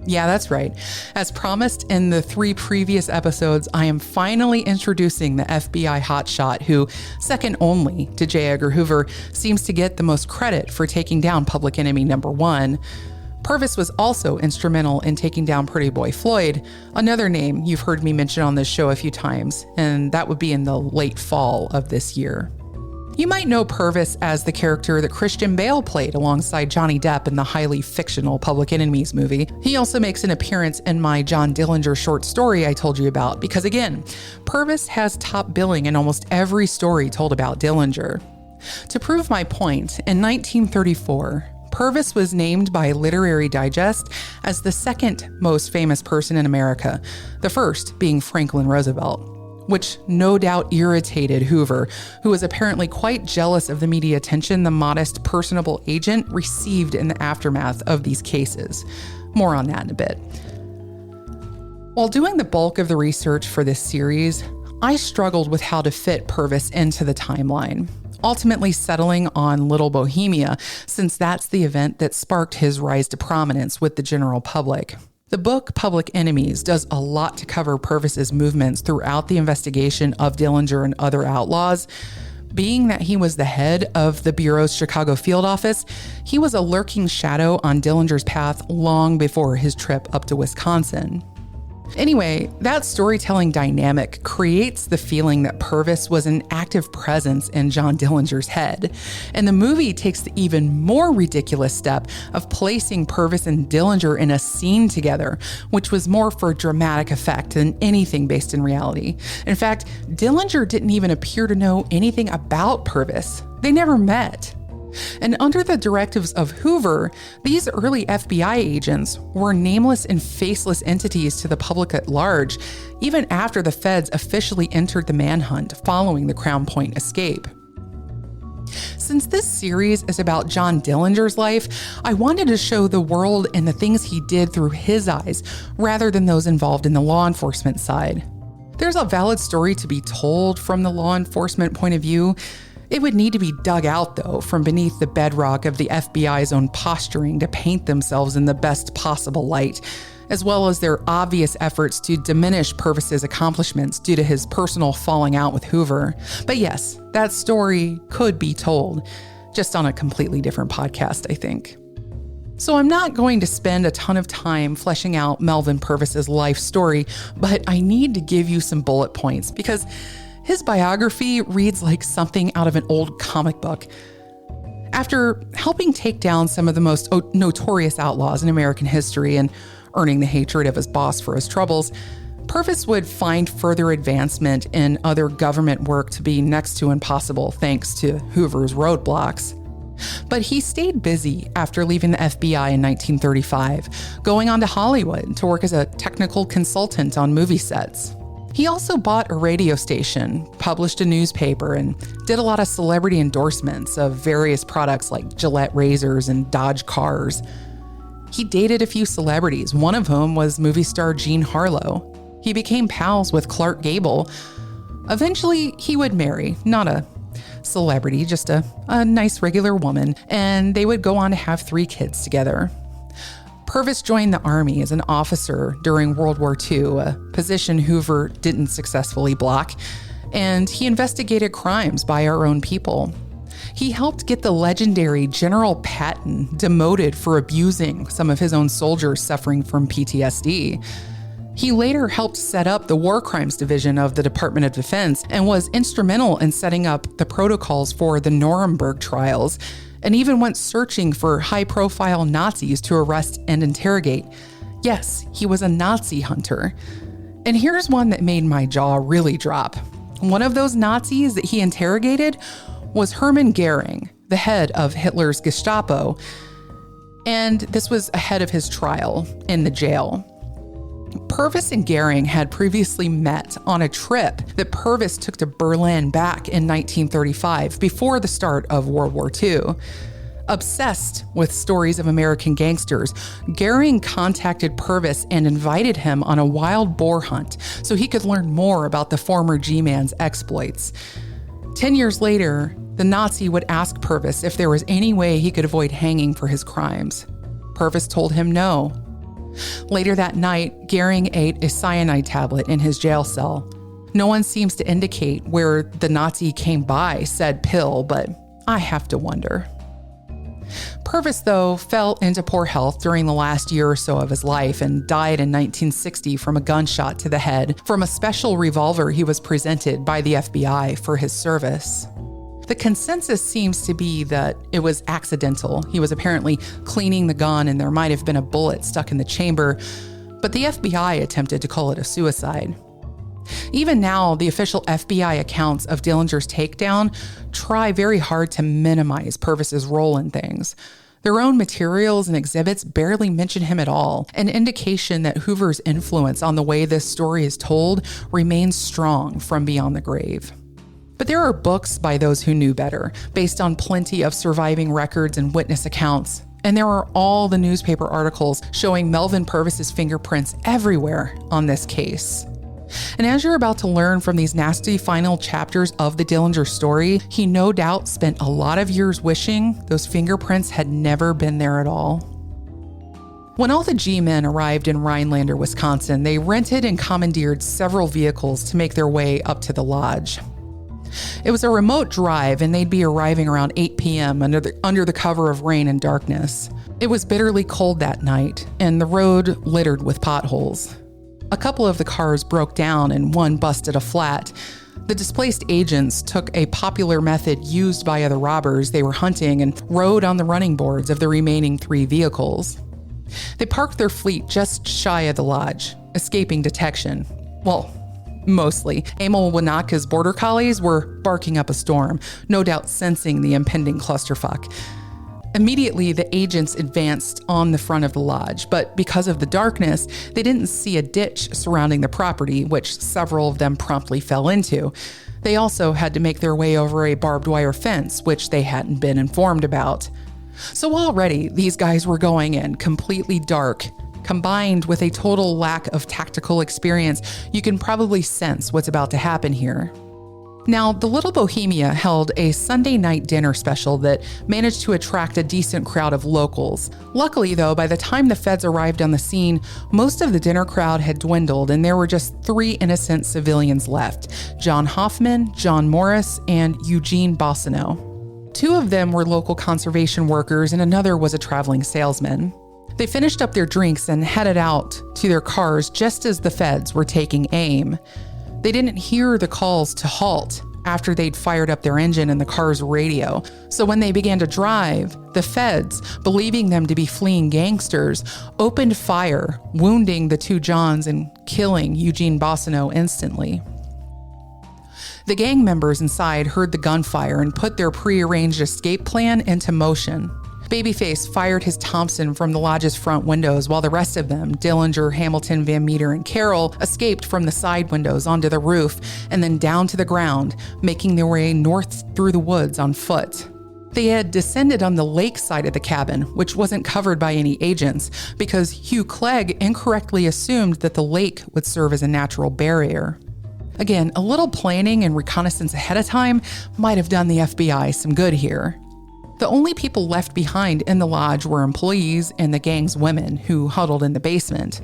Yeah, that's right. As promised in the 3 previous episodes, I am finally introducing the FBI hotshot who, second only to J. Edgar Hoover, seems to get the most credit for taking down public enemy number 1. Purvis was also instrumental in taking down Pretty Boy Floyd, another name you've heard me mention on this show a few times, and that would be in the late fall of this year. You might know Purvis as the character that Christian Bale played alongside Johnny Depp in the highly fictional Public Enemies movie. He also makes an appearance in my John Dillinger short story I told you about, because again, Purvis has top billing in almost every story told about Dillinger. To prove my point, in 1934, Purvis was named by Literary Digest as the second most famous person in America, the first being Franklin Roosevelt, which no doubt irritated Hoover, who was apparently quite jealous of the media attention the modest, personable agent received in the aftermath of these cases. More on that in a bit. While doing the bulk of the research for this series, I struggled with how to fit Purvis into the timeline, ultimately settling on Little Bohemia, since that's the event that sparked his rise to prominence with the general public. The book Public Enemies does a lot to cover Purvis's movements throughout the investigation of Dillinger and other outlaws. Being that he was the head of the Bureau's Chicago field office, he was a lurking shadow on Dillinger's path long before his trip up to Wisconsin. Anyway, that storytelling dynamic creates the feeling that Purvis was an active presence in John Dillinger's head. And the movie takes the even more ridiculous step of placing Purvis and Dillinger in a scene together, which was more for dramatic effect than anything based in reality. In fact, Dillinger didn't even appear to know anything about Purvis. They never met. And under the directives of Hoover, these early FBI agents were nameless and faceless entities to the public at large, even after the feds officially entered the manhunt following the Crown Point escape. Since this series is about John Dillinger's life, I wanted to show the world and the things he did through his eyes, rather than those involved in the law enforcement side. There's a valid story to be told from the law enforcement point of view. It would need to be dug out, though, from beneath the bedrock of the FBI's own posturing to paint themselves in the best possible light, as well as their obvious efforts to diminish Purvis's accomplishments due to his personal falling out with Hoover. But yes, that story could be told, just on a completely different podcast, I think. So I'm not going to spend a ton of time fleshing out Melvin Purvis's life story, but I need to give you some bullet points because his biography reads like something out of an old comic book. After helping take down some of the most notorious outlaws in American history and earning the hatred of his boss for his troubles, Purvis would find further advancement in other government work to be next to impossible thanks to Hoover's roadblocks. But he stayed busy after leaving the FBI in 1935, going on to Hollywood to work as a technical consultant on movie sets. He also bought a radio station, published a newspaper, and did a lot of celebrity endorsements of various products like Gillette razors and Dodge cars. He dated a few celebrities, one of whom was movie star Jean Harlow. He became pals with Clark Gable. Eventually, he would marry, not a celebrity, just a nice regular woman, and they would go on to have 3 kids together. Purvis joined the Army as an officer during World War II, a position Hoover didn't successfully block, and he investigated crimes by our own people. He helped get the legendary General Patton demoted for abusing some of his own soldiers suffering from PTSD. He later helped set up the War Crimes Division of the Department of Defense and was instrumental in setting up the protocols for the Nuremberg trials, and even went searching for high-profile Nazis to arrest and interrogate. Yes, he was a Nazi hunter. And here's one that made my jaw really drop. One of those Nazis that he interrogated was Hermann Goering, the head of Hitler's Gestapo. And this was ahead of his trial in the jail. Purvis and Goering had previously met on a trip that Purvis took to Berlin back in 1935, before the start of World War II. Obsessed with stories of American gangsters, Goering contacted Purvis and invited him on a wild boar hunt so he could learn more about the former G-Man's exploits. 10 years later, the Nazi would ask Purvis if there was any way he could avoid hanging for his crimes. Purvis told him no. Later that night, Goering ate a cyanide tablet in his jail cell. No one seems to indicate where the Nazi came by said pill, but I have to wonder. Purvis, though, fell into poor health during the last year or so of his life and died in 1960 from a gunshot to the head from a special revolver he was presented by the FBI for his service. The consensus seems to be that it was accidental. He was apparently cleaning the gun and there might have been a bullet stuck in the chamber, but the FBI attempted to call it a suicide. Even now, the official FBI accounts of Dillinger's takedown try very hard to minimize Purvis's role in things. Their own materials and exhibits barely mention him at all, an indication that Hoover's influence on the way this story is told remains strong from beyond the grave. But there are books by those who knew better, based on plenty of surviving records and witness accounts. And there are all the newspaper articles showing Melvin Purvis's fingerprints everywhere on this case. And as you're about to learn from these nasty final chapters of the Dillinger story, he no doubt spent a lot of years wishing those fingerprints had never been there at all. When all the G-men arrived in Rhinelander, Wisconsin, they rented and commandeered several vehicles to make their way up to the lodge. It was a remote drive, and they'd be arriving around 8 p.m. under the cover of rain and darkness. It was bitterly cold that night, and the road littered with potholes. A couple of the cars broke down, and one busted a flat. The displaced agents took a popular method used by other robbers they were hunting and rode on the running boards of the remaining 3 vehicles. They parked their fleet just shy of the lodge, escaping detection. Well, mostly. Emil Wanaka's border collies were barking up a storm, no doubt sensing the impending clusterfuck. Immediately, the agents advanced on the front of the lodge, but because of the darkness, they didn't see a ditch surrounding the property, which several of them promptly fell into. They also had to make their way over a barbed wire fence, which they hadn't been informed about. So already, these guys were going in completely dark, Combined with a total lack of tactical experience, you can probably sense what's about to happen here. Now, the Little Bohemia held a Sunday night dinner special that managed to attract a decent crowd of locals. Luckily, though, by the time the feds arrived on the scene, most of the dinner crowd had dwindled and there were just 3 innocent civilians left: John Hoffman, John Morris, and Eugene Bossino. 2 of them were local conservation workers and another was a traveling salesman. They finished up their drinks and headed out to their cars just as the feds were taking aim. They didn't hear the calls to halt after they'd fired up their engine in the car's radio. So when they began to drive, the feds, believing them to be fleeing gangsters, opened fire, wounding the 2 Johns and killing Eugene Bossino instantly. The gang members inside heard the gunfire and put their prearranged escape plan into motion. Babyface fired his Thompson from the lodge's front windows while the rest of them, Dillinger, Hamilton, Van Meter, and Carroll, escaped from the side windows onto the roof and then down to the ground, making their way north through the woods on foot. They had descended on the lake side of the cabin, which wasn't covered by any agents, because Hugh Clegg incorrectly assumed that the lake would serve as a natural barrier. Again, a little planning and reconnaissance ahead of time might have done the FBI some good here. The only people left behind in the lodge were employees and the gang's women, who huddled in the basement.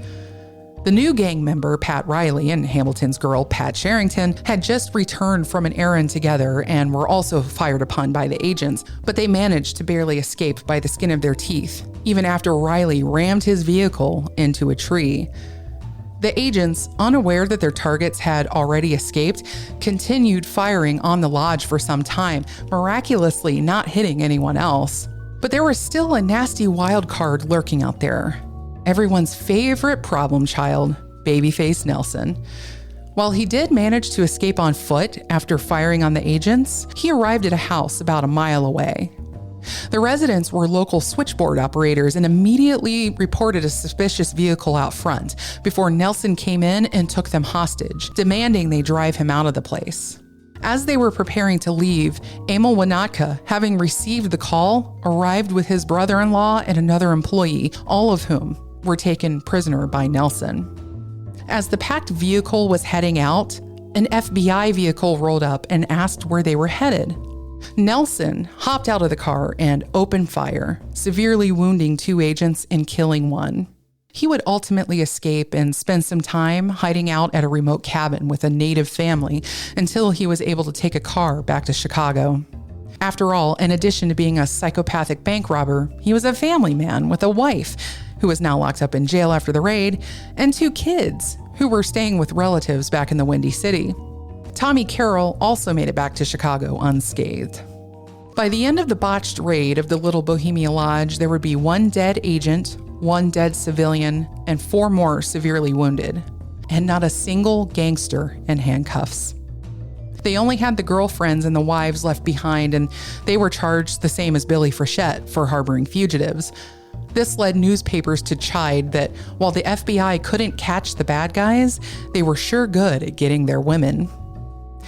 The new gang member, Pat Riley, and Hamilton's girl, Pat Sherrington, had just returned from an errand together and were also fired upon by the agents, but they managed to barely escape by the skin of their teeth, even after Riley rammed his vehicle into a tree. The agents, unaware that their targets had already escaped, continued firing on the lodge for some time, miraculously not hitting anyone else. But there was still a nasty wild card lurking out there. Everyone's favorite problem child, Babyface Nelson. While he did manage to escape on foot after firing on the agents, he arrived at a house about a mile away. The residents were local switchboard operators and immediately reported a suspicious vehicle out front before Nelson came in and took them hostage, demanding they drive him out of the place. As they were preparing to leave, Emil Winotka, having received the call, arrived with his brother-in-law and another employee, all of whom were taken prisoner by Nelson. As the packed vehicle was heading out, an FBI vehicle rolled up and asked where they were headed. Nelson hopped out of the car and opened fire, severely wounding 2 agents and killing 1. He would ultimately escape and spend some time hiding out at a remote cabin with a native family until he was able to take a car back to Chicago. After all, in addition to being a psychopathic bank robber, he was a family man with a wife who was now locked up in jail after the raid, and 2 kids who were staying with relatives back in the Windy City. Tommy Carroll also made it back to Chicago unscathed. By the end of the botched raid of the Little Bohemia Lodge, there would be 1 dead agent, 1 dead civilian, and 4 more severely wounded, and not a single gangster in handcuffs. They only had the girlfriends and the wives left behind, and they were charged the same as Billy Frechette for harboring fugitives. This led newspapers to chide that while the FBI couldn't catch the bad guys, they were sure good at getting their women.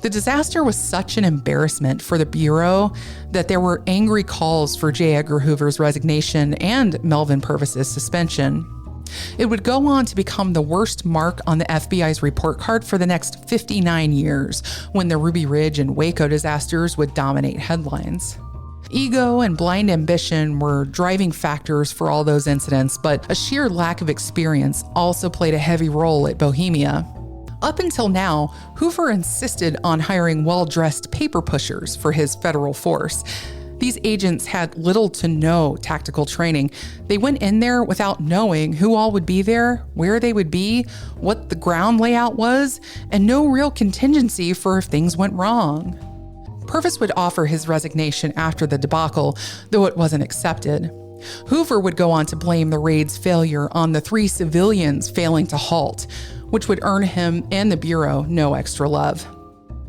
The disaster was such an embarrassment for the Bureau that there were angry calls for J. Edgar Hoover's resignation and Melvin Purvis's suspension. It would go on to become the worst mark on the FBI's report card for the next 59 years, when the Ruby Ridge and Waco disasters would dominate headlines. Ego and blind ambition were driving factors for all those incidents, but a sheer lack of experience also played a heavy role at Bohemia. Up until now, Hoover insisted on hiring well-dressed paper pushers for his federal force. These agents had little to no tactical training. They went in there without knowing who all would be there, where they would be, what the ground layout was, and no real contingency for if things went wrong. Purvis would offer his resignation after the debacle, though it wasn't accepted. Hoover would go on to blame the raid's failure on the 3 civilians failing to halt, which would earn him and the Bureau no extra love.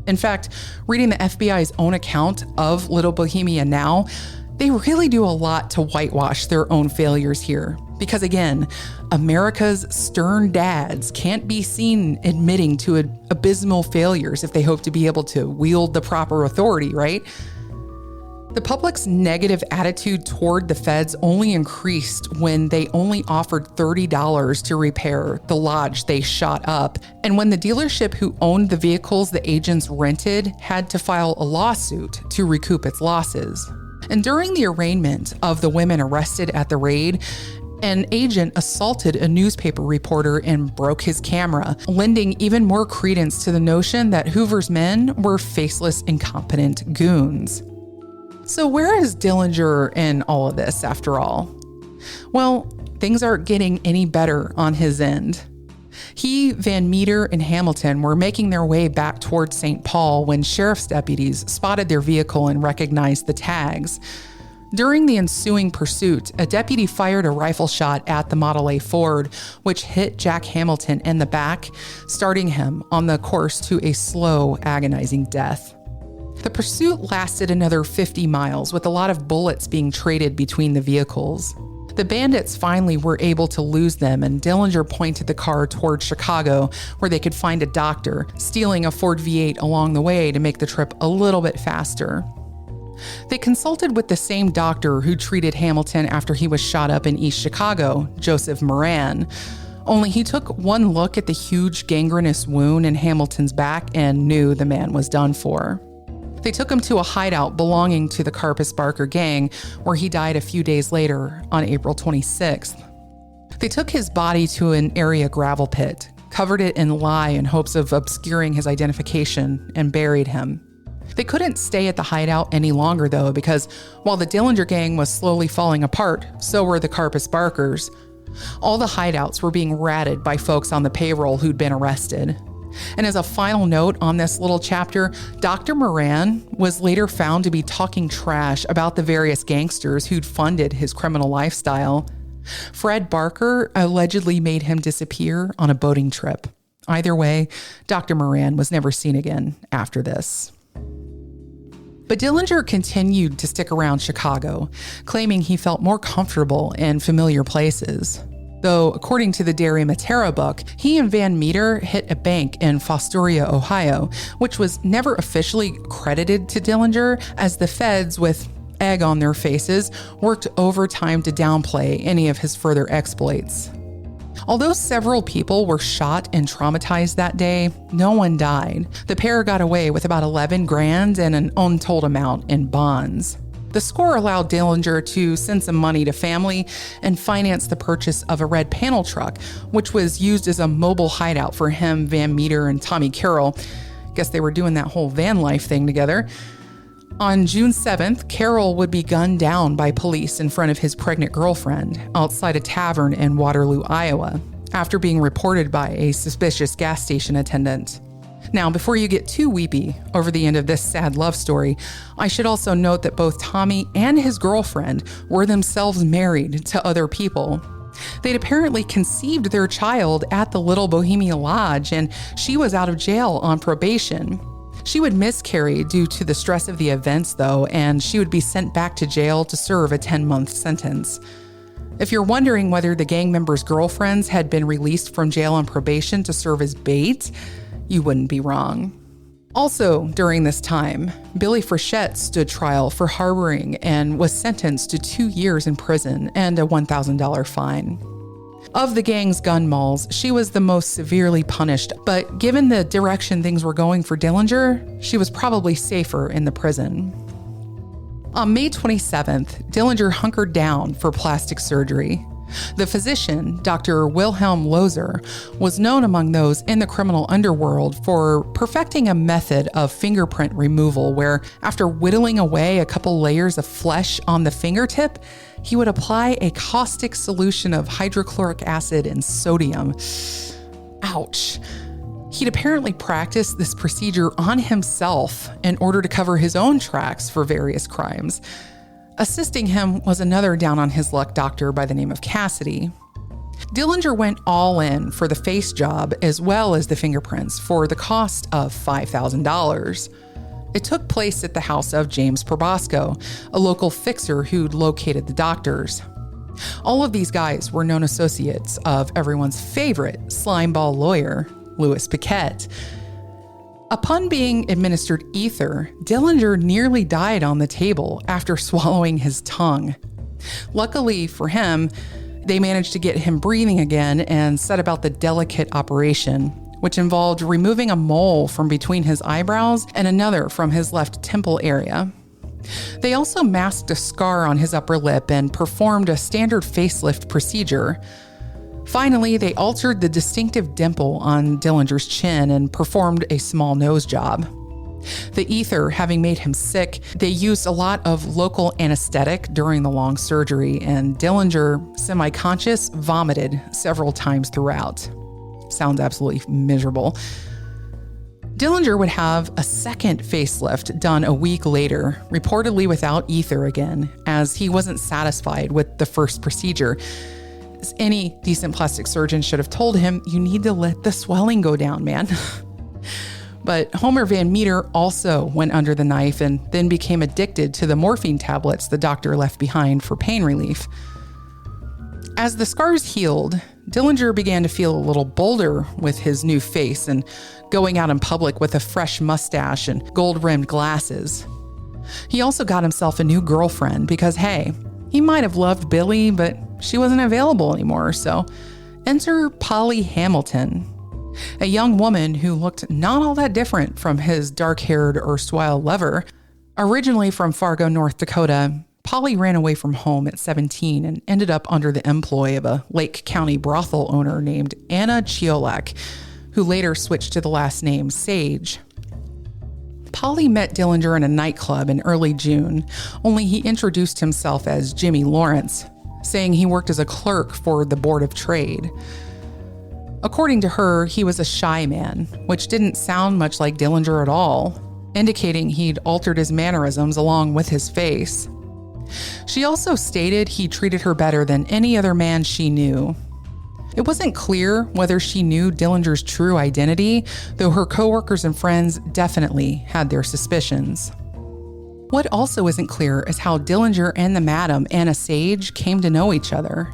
In fact, reading the FBI's own account of Little Bohemia now, they really do a lot to whitewash their own failures here. Because again, America's stern dads can't be seen admitting to abysmal failures if they hope to be able to wield the proper authority, right? The public's negative attitude toward the feds only increased when they only offered $30 to repair the lodge they shot up, and when the dealership who owned the vehicles the agents rented had to file a lawsuit to recoup its losses. And during the arraignment of the women arrested at the raid, an agent assaulted a newspaper reporter and broke his camera, lending even more credence to the notion that Hoover's men were faceless, incompetent goons. So where is Dillinger in all of this, after all? Well, things aren't getting any better on his end. He, Van Meter, and Hamilton were making their way back toward St. Paul when sheriff's deputies spotted their vehicle and recognized the tags. During the ensuing pursuit, a deputy fired a rifle shot at the Model A Ford, which hit Jack Hamilton in the back, starting him on the course to a slow, agonizing death. The pursuit lasted another 50 miles, with a lot of bullets being traded between the vehicles. The bandits finally were able to lose them, and Dillinger pointed the car toward Chicago, where they could find a doctor, stealing a Ford V8 along the way to make the trip a little bit faster. They consulted with the same doctor who treated Hamilton after he was shot up in East Chicago, Joseph Moran. Only he took one look at the huge gangrenous wound in Hamilton's back and knew the man was done for. They took him to a hideout belonging to the Carpus Barker gang, where he died a few days later on April 26th. They took his body to an area gravel pit, covered it in lye in hopes of obscuring his identification, and buried him. They couldn't stay at the hideout any longer, though, because while the Dillinger gang was slowly falling apart, so were the Carpus Barkers. All the hideouts were being ratted by folks on the payroll who'd been arrested. And as a final note on this little chapter, Dr. Moran was later found to be talking trash about the various gangsters who'd funded his criminal lifestyle. Fred Barker allegedly made him disappear on a boating trip. Either way, Dr. Moran was never seen again after this. But Dillinger continued to stick around Chicago, claiming he felt more comfortable in familiar places. Though, according to the Derry Matera book, he and Van Meter hit a bank in Fostoria, Ohio, which was never officially credited to Dillinger, as the feds, with egg on their faces, worked overtime to downplay any of his further exploits. Although several people were shot and traumatized that day, no one died. The pair got away with about $11,000 and an untold amount in bonds. The score allowed Dillinger to send some money to family and finance the purchase of a red panel truck, which was used as a mobile hideout for him, Van Meter, and Tommy Carroll. Guess they were doing that whole van life thing together. On June 7th, Carroll would be gunned down by police in front of his pregnant girlfriend outside a tavern in Waterloo, Iowa, after being reported by a suspicious gas station attendant. Now, before you get too weepy over the end of this sad love story, I should also note that both Tommy and his girlfriend were themselves married to other people. They'd apparently conceived their child at the Little Bohemia Lodge, and she was out of jail on probation. She would miscarry due to the stress of the events, though, and she would be sent back to jail to serve a 10-month sentence. If you're wondering whether the gang members' girlfriends had been released from jail on probation to serve as bait, you wouldn't be wrong. Also, during this time, Billy Frechette stood trial for harboring and was sentenced to 2 years in prison and a $1,000 fine. Of the gang's gun mauls, she was the most severely punished, but given the direction things were going for Dillinger, she was probably safer in the prison. On May 27th, Dillinger hunkered down for plastic surgery. The physician, Dr. Wilhelm Loser, was known among those in the criminal underworld for perfecting a method of fingerprint removal where, after whittling away a couple layers of flesh on the fingertip, he would apply a caustic solution of hydrochloric acid and sodium. Ouch. He'd apparently practiced this procedure on himself in order to cover his own tracks for various crimes. Assisting him was another down-on-his-luck doctor by the name of Cassidy. Dillinger went all in for the face job as well as the fingerprints for the cost of $5,000. It took place at the house of James Probosco, a local fixer who'd located the doctors. All of these guys were known associates of everyone's favorite slimeball lawyer, Louis Paquette. Upon being administered ether, Dillinger nearly died on the table after swallowing his tongue. Luckily for him, they managed to get him breathing again and set about the delicate operation, which involved removing a mole from between his eyebrows and another from his left temple area. They also masked a scar on his upper lip and performed a standard facelift procedure. Finally, they altered the distinctive dimple on Dillinger's chin and performed a small nose job. The ether having made him sick, they used a lot of local anesthetic during the long surgery, and Dillinger, semi-conscious, vomited several times throughout. Sounds absolutely miserable. Dillinger would have a second facelift done a week later, reportedly without ether again, as he wasn't satisfied with the first procedure. As any decent plastic surgeon should have told him, you need to let the swelling go down, man. But Homer Van Meter also went under the knife and then became addicted to the morphine tablets the doctor left behind for pain relief. As the scars healed, Dillinger began to feel a little bolder with his new face and going out in public with a fresh mustache and gold-rimmed glasses. He also got himself a new girlfriend because, hey, he might have loved Billy, but she wasn't available anymore, so enter Polly Hamilton, a young woman who looked not all that different from his dark-haired erstwhile lover. Originally from Fargo, North Dakota, Polly ran away from home at 17 and ended up under the employ of a Lake County brothel owner named Anna Chiolak, who later switched to the last name Sage. Polly met Dillinger in a nightclub in early June, only he introduced himself as Jimmy Lawrence, saying he worked as a clerk for the Board of Trade. According to her, he was a shy man, which didn't sound much like Dillinger at all, indicating he'd altered his mannerisms along with his face. She also stated he treated her better than any other man she knew. It wasn't clear whether she knew Dillinger's true identity, though her coworkers and friends definitely had their suspicions. What also isn't clear is how Dillinger and the madam, Anna Sage, came to know each other.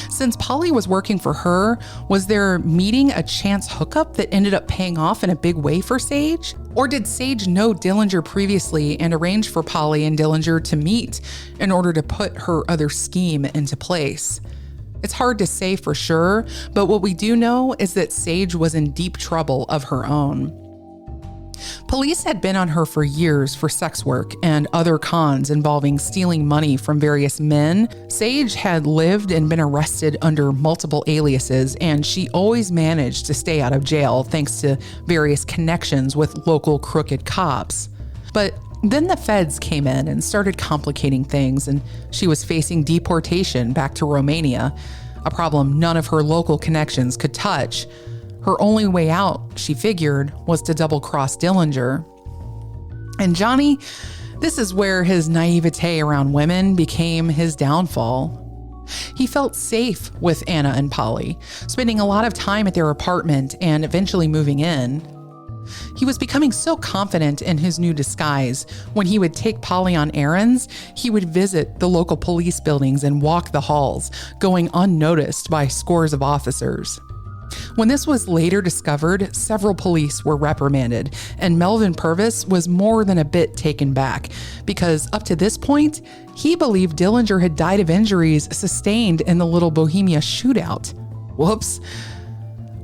Since Polly was working for her, was their meeting a chance hookup that ended up paying off in a big way for Sage? Or did Sage know Dillinger previously and arrange for Polly and Dillinger to meet in order to put her other scheme into place? It's hard to say for sure, but what we do know is that Sage was in deep trouble of her own. Police had been on her for years for sex work and other cons involving stealing money from various men. Sage had lived and been arrested under multiple aliases, and she always managed to stay out of jail thanks to various connections with local crooked cops. But then the feds came in and started complicating things, and she was facing deportation back to Romania, a problem none of her local connections could touch. Her only way out, she figured, was to double-cross Dillinger. And Johnny, this is where his naivete around women became his downfall. He felt safe with Anna and Polly, spending a lot of time at their apartment and eventually moving in. He was becoming so confident in his new disguise. When he would take Polly on errands, he would visit the local police buildings and walk the halls, going unnoticed by scores of officers. When this was later discovered, several police were reprimanded, and Melvin Purvis was more than a bit taken back, because up to this point, he believed Dillinger had died of injuries sustained in the Little Bohemia shootout. Whoops.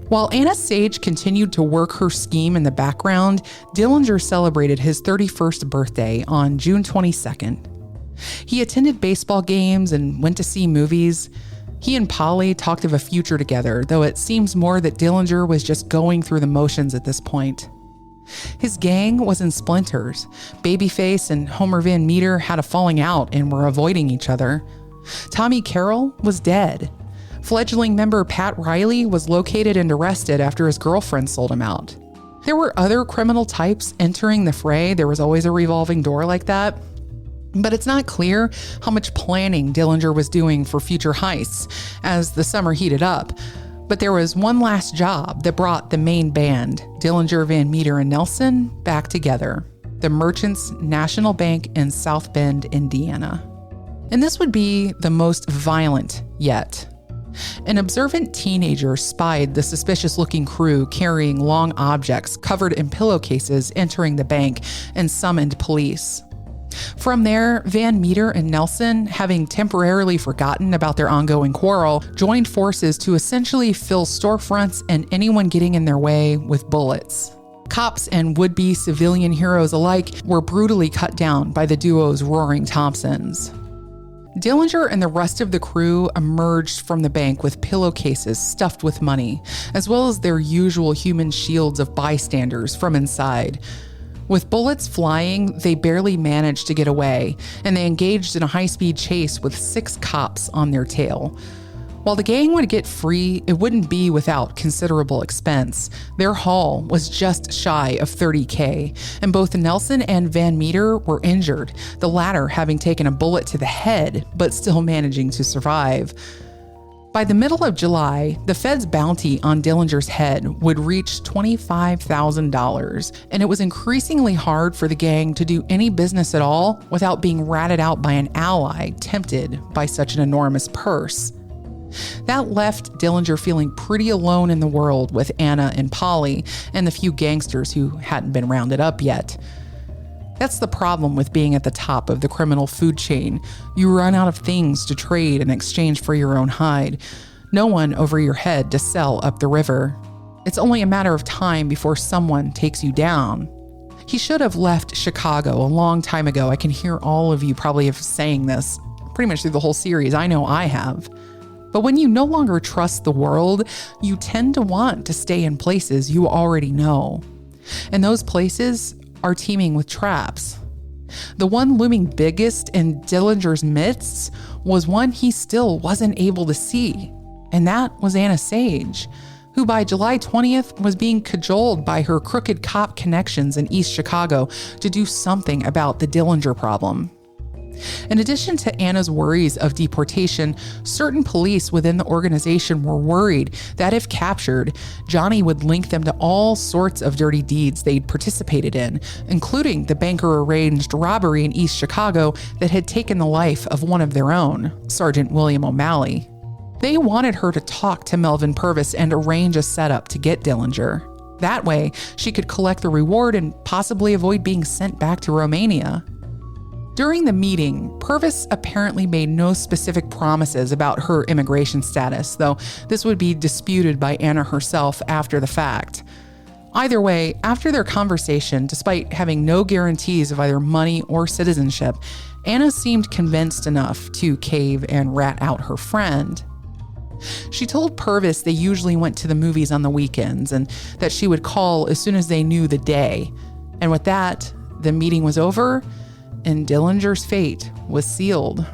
While Anna Sage continued to work her scheme in the background, Dillinger celebrated his 31st birthday on June 22nd. He attended baseball games and went to see movies. He and Polly talked of a future together, though it seems more that Dillinger was just going through the motions at this point. His gang was in splinters. Babyface and Homer Van Meter had a falling out and were avoiding each other. Tommy Carroll was dead. Fledgling member Pat Riley was located and arrested after his girlfriend sold him out. There were other criminal types entering the fray. There was always a revolving door like that. But it's not clear how much planning Dillinger was doing for future heists as the summer heated up. But there was one last job that brought the main band, Dillinger, Van Meter, and Nelson, back together: the Merchants National Bank in South Bend, Indiana. And this would be the most violent yet. An observant teenager spied the suspicious-looking crew carrying long objects covered in pillowcases entering the bank and summoned police. From there, Van Meter and Nelson, having temporarily forgotten about their ongoing quarrel, joined forces to essentially fill storefronts and anyone getting in their way with bullets. Cops and would-be civilian heroes alike were brutally cut down by the duo's roaring Thompsons. Dillinger and the rest of the crew emerged from the bank with pillowcases stuffed with money, as well as their usual human shields of bystanders from inside. With bullets flying, they barely managed to get away, and they engaged in a high-speed chase with 6 cops on their tail. While the gang would get free, it wouldn't be without considerable expense. Their haul was just shy of $30,000, and both Nelson and Van Meter were injured, the latter having taken a bullet to the head, but still managing to survive. By the middle of July, the Fed's bounty on Dillinger's head would reach $25,000, and it was increasingly hard for the gang to do any business at all without being ratted out by an ally tempted by such an enormous purse. That left Dillinger feeling pretty alone in the world with Anna and Polly and the few gangsters who hadn't been rounded up yet. That's the problem with being at the top of the criminal food chain. You run out of things to trade in exchange for your own hide. No one over your head to sell up the river. It's only a matter of time before someone takes you down. He should have left Chicago a long time ago. I can hear all of you probably have saying this pretty much through the whole series. I know I have. But when you no longer trust the world, you tend to want to stay in places you already know. And those places are teeming with traps. The one looming biggest in Dillinger's midst was one he still wasn't able to see, and that was Anna Sage, who by July 20th was being cajoled by her crooked cop connections in East Chicago to do something about the Dillinger problem. In addition to Anna's worries of deportation, certain police within the organization were worried that if captured, Johnny would link them to all sorts of dirty deeds they'd participated in, including the banker-arranged robbery in East Chicago that had taken the life of one of their own, Sergeant William O'Malley. They wanted her to talk to Melvin Purvis and arrange a setup to get Dillinger. That way, she could collect the reward and possibly avoid being sent back to Romania. During the meeting, Purvis apparently made no specific promises about her immigration status, though this would be disputed by Anna herself after the fact. Either way, after their conversation, despite having no guarantees of either money or citizenship, Anna seemed convinced enough to cave and rat out her friend. She told Purvis they usually went to the movies on the weekends and that she would call as soon as they knew the day. And with that, the meeting was over, and Dillinger's fate was sealed.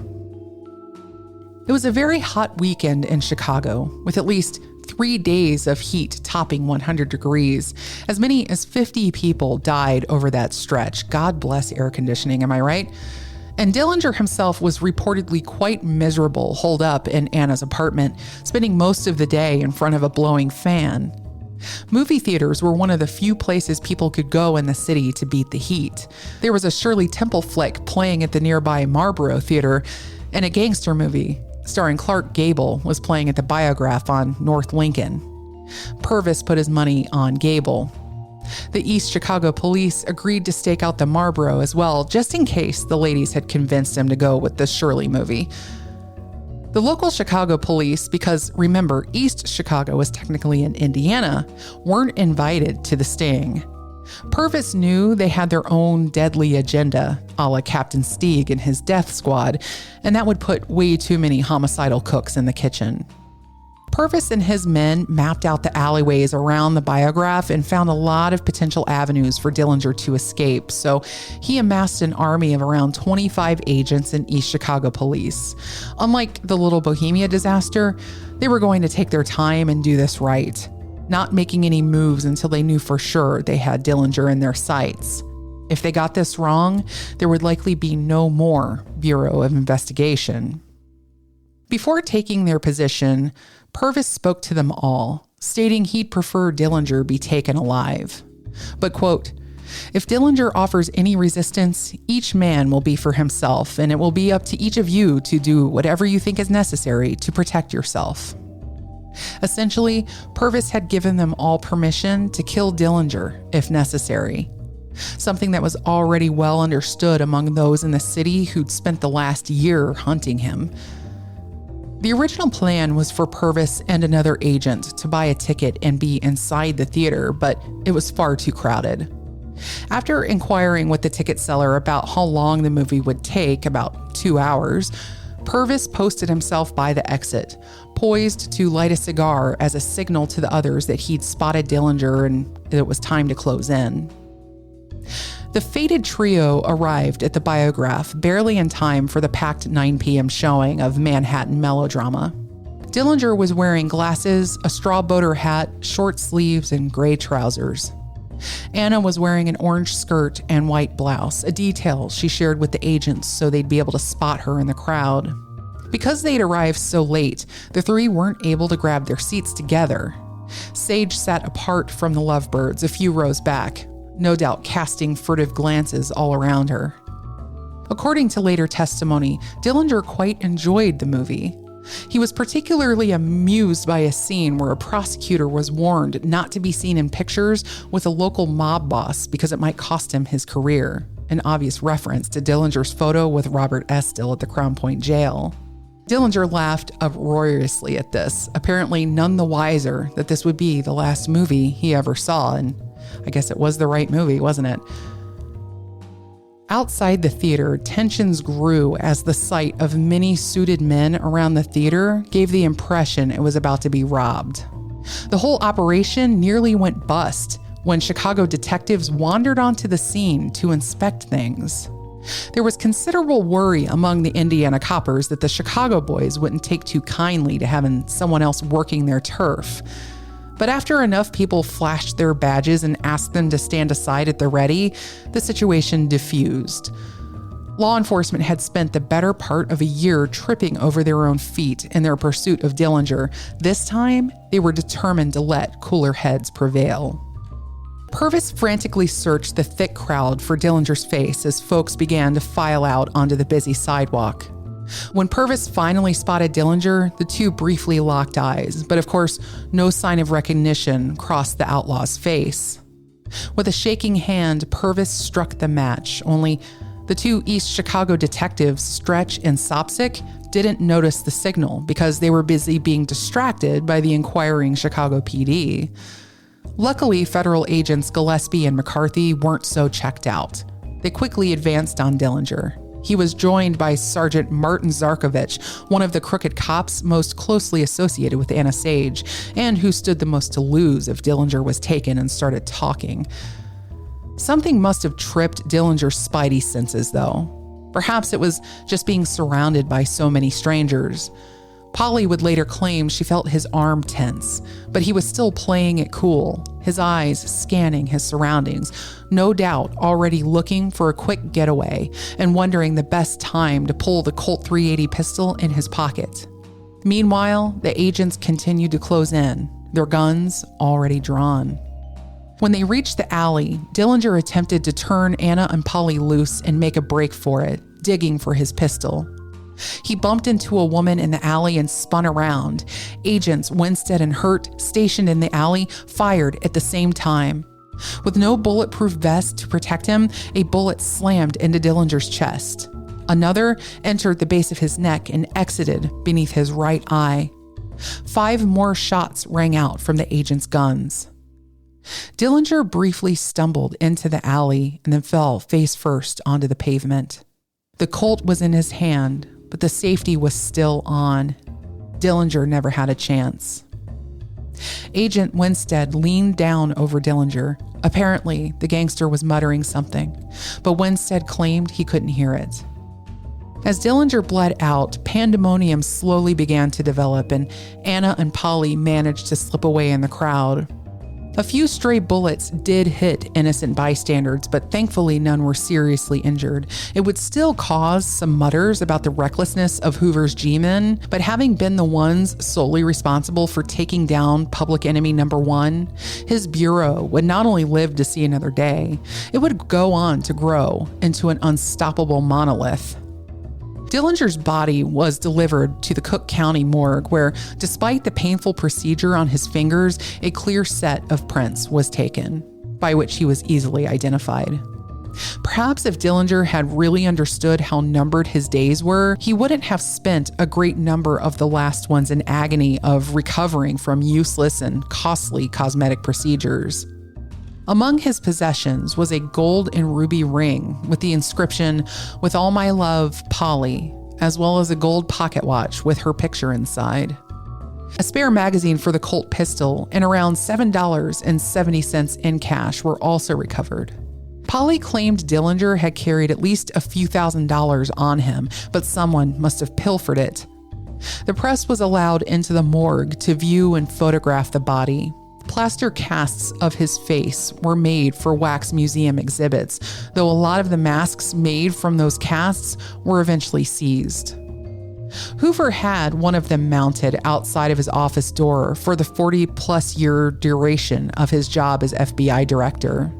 It was a very hot weekend in Chicago, with at least 3 days of heat topping 100 degrees. As many as 50 people died over that stretch. God bless air conditioning, am I right? And Dillinger himself was reportedly quite miserable holed up in Anna's apartment, spending most of the day in front of a blowing fan. Movie theaters were one of the few places people could go in the city to beat the heat. There was a Shirley Temple flick playing at the nearby Marlboro Theater, and a gangster movie starring Clark Gable was playing at the Biograph on North Lincoln. Purvis put his money on Gable. The East Chicago police agreed to stake out the Marlboro as well, just in case the ladies had convinced him to go with the Shirley movie. The local Chicago police, because remember, East Chicago was technically in Indiana, weren't invited to the sting. Purvis knew they had their own deadly agenda, a la Captain Steeg and his death squad, and that would put way too many homicidal cooks in the kitchen. Purvis and his men mapped out the alleyways around the Biograph and found a lot of potential avenues for Dillinger to escape, so he amassed an army of around 25 agents in East Chicago police. Unlike the Little Bohemia disaster, they were going to take their time and do this right, not making any moves until they knew for sure they had Dillinger in their sights. If they got this wrong, there would likely be no more Bureau of Investigation. Before taking their position, Purvis spoke to them all, stating he'd prefer Dillinger be taken alive. But, quote, "If Dillinger offers any resistance, each man will be for himself, and it will be up to each of you to do whatever you think is necessary to protect yourself," Essentially, Purvis had given them all permission to kill Dillinger if necessary, something that was already well understood among those in the city who'd spent the last year hunting him. The original plan was for Purvis and another agent to buy a ticket and be inside the theater, but it was far too crowded. After inquiring with the ticket seller about how long the movie would take, about 2 hours, Purvis posted himself by the exit, poised to light a cigar as a signal to the others that he'd spotted Dillinger and it was time to close in. The fated trio arrived at the Biograph barely in time for the packed 9 p.m. showing of Manhattan Melodrama. Dillinger was wearing glasses, a straw boater hat, short sleeves, and gray trousers. Anna was wearing an orange skirt and white blouse, a detail she shared with the agents so they'd be able to spot her in the crowd. Because they'd arrived so late, the three weren't able to grab their seats together. Sage sat apart from the lovebirds a few rows back, no doubt casting furtive glances all around her. According to later testimony, Dillinger quite enjoyed the movie. He was particularly amused by a scene where a prosecutor was warned not to be seen in pictures with a local mob boss because it might cost him his career, an obvious reference to Dillinger's photo with Robert Estill at the Crown Point jail. Dillinger laughed uproariously at this, apparently none the wiser that this would be the last movie he ever saw, and I guess it was the right movie, wasn't it? Outside the theater, tensions grew as the sight of many suited men around the theater gave the impression it was about to be robbed. The whole operation nearly went bust when Chicago detectives wandered onto the scene to inspect things. There was considerable worry among the Indiana coppers that the Chicago boys wouldn't take too kindly to having someone else working their turf. But after enough people flashed their badges and asked them to stand aside at the ready, the situation diffused. Law enforcement had spent the better part of a year tripping over their own feet in their pursuit of Dillinger. This time, they were determined to let cooler heads prevail. Purvis frantically searched the thick crowd for Dillinger's face as folks began to file out onto the busy sidewalk. When Purvis finally spotted Dillinger, the two briefly locked eyes, but of course, no sign of recognition crossed the outlaw's face. With a shaking hand, Purvis struck the match, only the two East Chicago detectives, Stretch and Sopsic, didn't notice the signal because they were busy being distracted by the inquiring Chicago PD. Luckily, federal agents Gillespie and McCarthy weren't so checked out. They quickly advanced on Dillinger. He was joined by Sergeant Martin Zarkovich, one of the crooked cops most closely associated with Anna Sage, and who stood the most to lose if Dillinger was taken and started talking. Something must have tripped Dillinger's spidey senses, though. Perhaps it was just being surrounded by so many strangers. Polly would later claim she felt his arm tense, but he was still playing it cool, his eyes scanning his surroundings, no doubt already looking for a quick getaway and wondering the best time to pull the Colt .380 pistol in his pocket. Meanwhile, the agents continued to close in, their guns already drawn. When they reached the alley, Dillinger attempted to turn Anna and Polly loose and make a break for it, digging for his pistol. He bumped into a woman in the alley and spun around. Agents Winstead and Hurt, stationed in the alley, fired at the same time. With no bulletproof vest to protect him, a bullet slammed into Dillinger's chest. Another entered the base of his neck and exited beneath his right eye. 5 more shots rang out from the agents' guns. Dillinger briefly stumbled into the alley and then fell face first onto the pavement. The Colt was in his hand, but the safety was still on. Dillinger never had a chance. Agent Winstead leaned down over Dillinger. Apparently, the gangster was muttering something, but Winstead claimed he couldn't hear it. As Dillinger bled out, pandemonium slowly began to develop, and Anna and Polly managed to slip away in the crowd. A few stray bullets did hit innocent bystanders, but thankfully none were seriously injured. It would still cause some mutters about the recklessness of Hoover's G-men, but having been the ones solely responsible for taking down public enemy number 1, his bureau would not only live to see another day, it would go on to grow into an unstoppable monolith. Dillinger's body was delivered to the Cook County morgue where, despite the painful procedure on his fingers, a clear set of prints was taken, by which he was easily identified. Perhaps if Dillinger had really understood how numbered his days were, he wouldn't have spent a great number of the last ones in agony of recovering from useless and costly cosmetic procedures. Among his possessions was a gold and ruby ring with the inscription, "With all my love, Polly," as well as a gold pocket watch with her picture inside. A spare magazine for the Colt pistol and around $7.70 in cash were also recovered. Polly claimed Dillinger had carried at least a few $1,000s on him, but someone must have pilfered it. The press was allowed into the morgue to view and photograph the body. Plaster casts of his face were made for wax museum exhibits, though a lot of the masks made from those casts were eventually seized. Hoover had one of them mounted outside of his office door for the 40-plus year duration of his job as FBI director.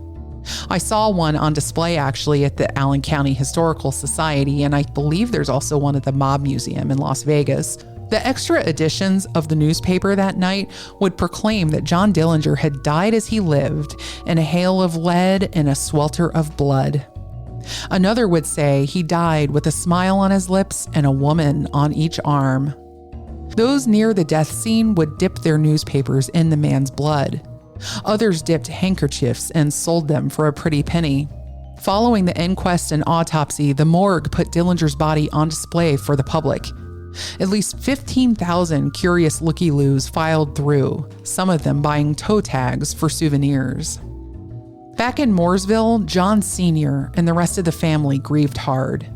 I saw one on display actually at the Allen County Historical Society, and I believe there's also one at the Mob Museum in Las Vegas. The extra editions of the newspaper that night would proclaim that John Dillinger had died as he lived, in a hail of lead and a swelter of blood. Another would say he died with a smile on his lips and a woman on each arm. Those near the death scene would dip their newspapers in the man's blood. Others dipped handkerchiefs and sold them for a pretty penny. Following the inquest and autopsy, the morgue put Dillinger's body on display for the public. At least 15,000 curious looky-loos filed through, some of them buying toe tags for souvenirs. Back in Mooresville, John Sr. and the rest of the family grieved hard.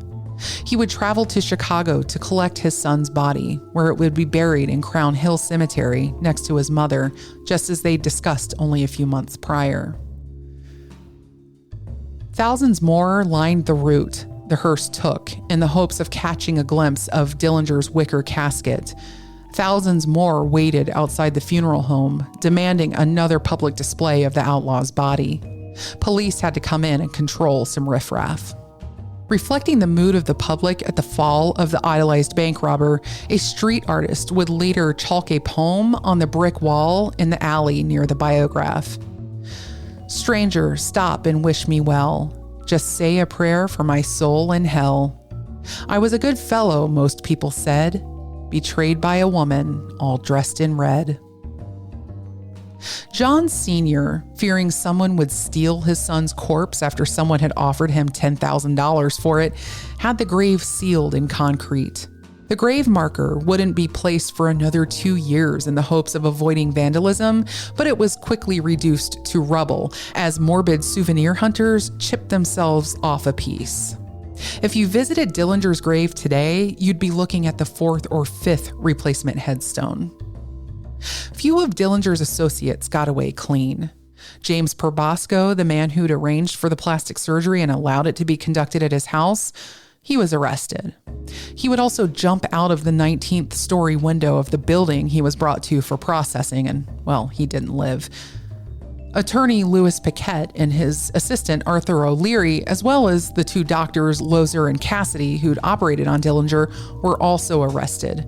He would travel to Chicago to collect his son's body, where it would be buried in Crown Hill Cemetery next to his mother, just as they discussed only a few months prior. Thousands more lined the route the hearse took in the hopes of catching a glimpse of Dillinger's wicker casket. Thousands more waited outside the funeral home, demanding another public display of the outlaw's body. Police had to come in and control some riffraff. Reflecting the mood of the public at the fall of the idolized bank robber, a street artist would later chalk a poem on the brick wall in the alley near the Biograph. "Stranger, stop and wish me well. Just say a prayer for my soul in hell. I was a good fellow, most people said, betrayed by a woman all dressed in red." John Sr., fearing someone would steal his son's corpse after someone had offered him $10,000 for it, had the grave sealed in concrete. The grave marker wouldn't be placed for another 2 years in the hopes of avoiding vandalism, but it was quickly reduced to rubble as morbid souvenir hunters chipped themselves off a piece. If you visited Dillinger's grave today, you'd be looking at the 4th or 5th replacement headstone. Few of Dillinger's associates got away clean. James Probosco, the man who'd arranged for the plastic surgery and allowed it to be conducted at his house, he was arrested. He would also jump out of the 19th story window of the building he was brought to for processing, and, well, he didn't live. Attorney Louis Paquette and his assistant Arthur O'Leary, as well as the 2 doctors Lozer and Cassidy who'd operated on Dillinger, were also arrested.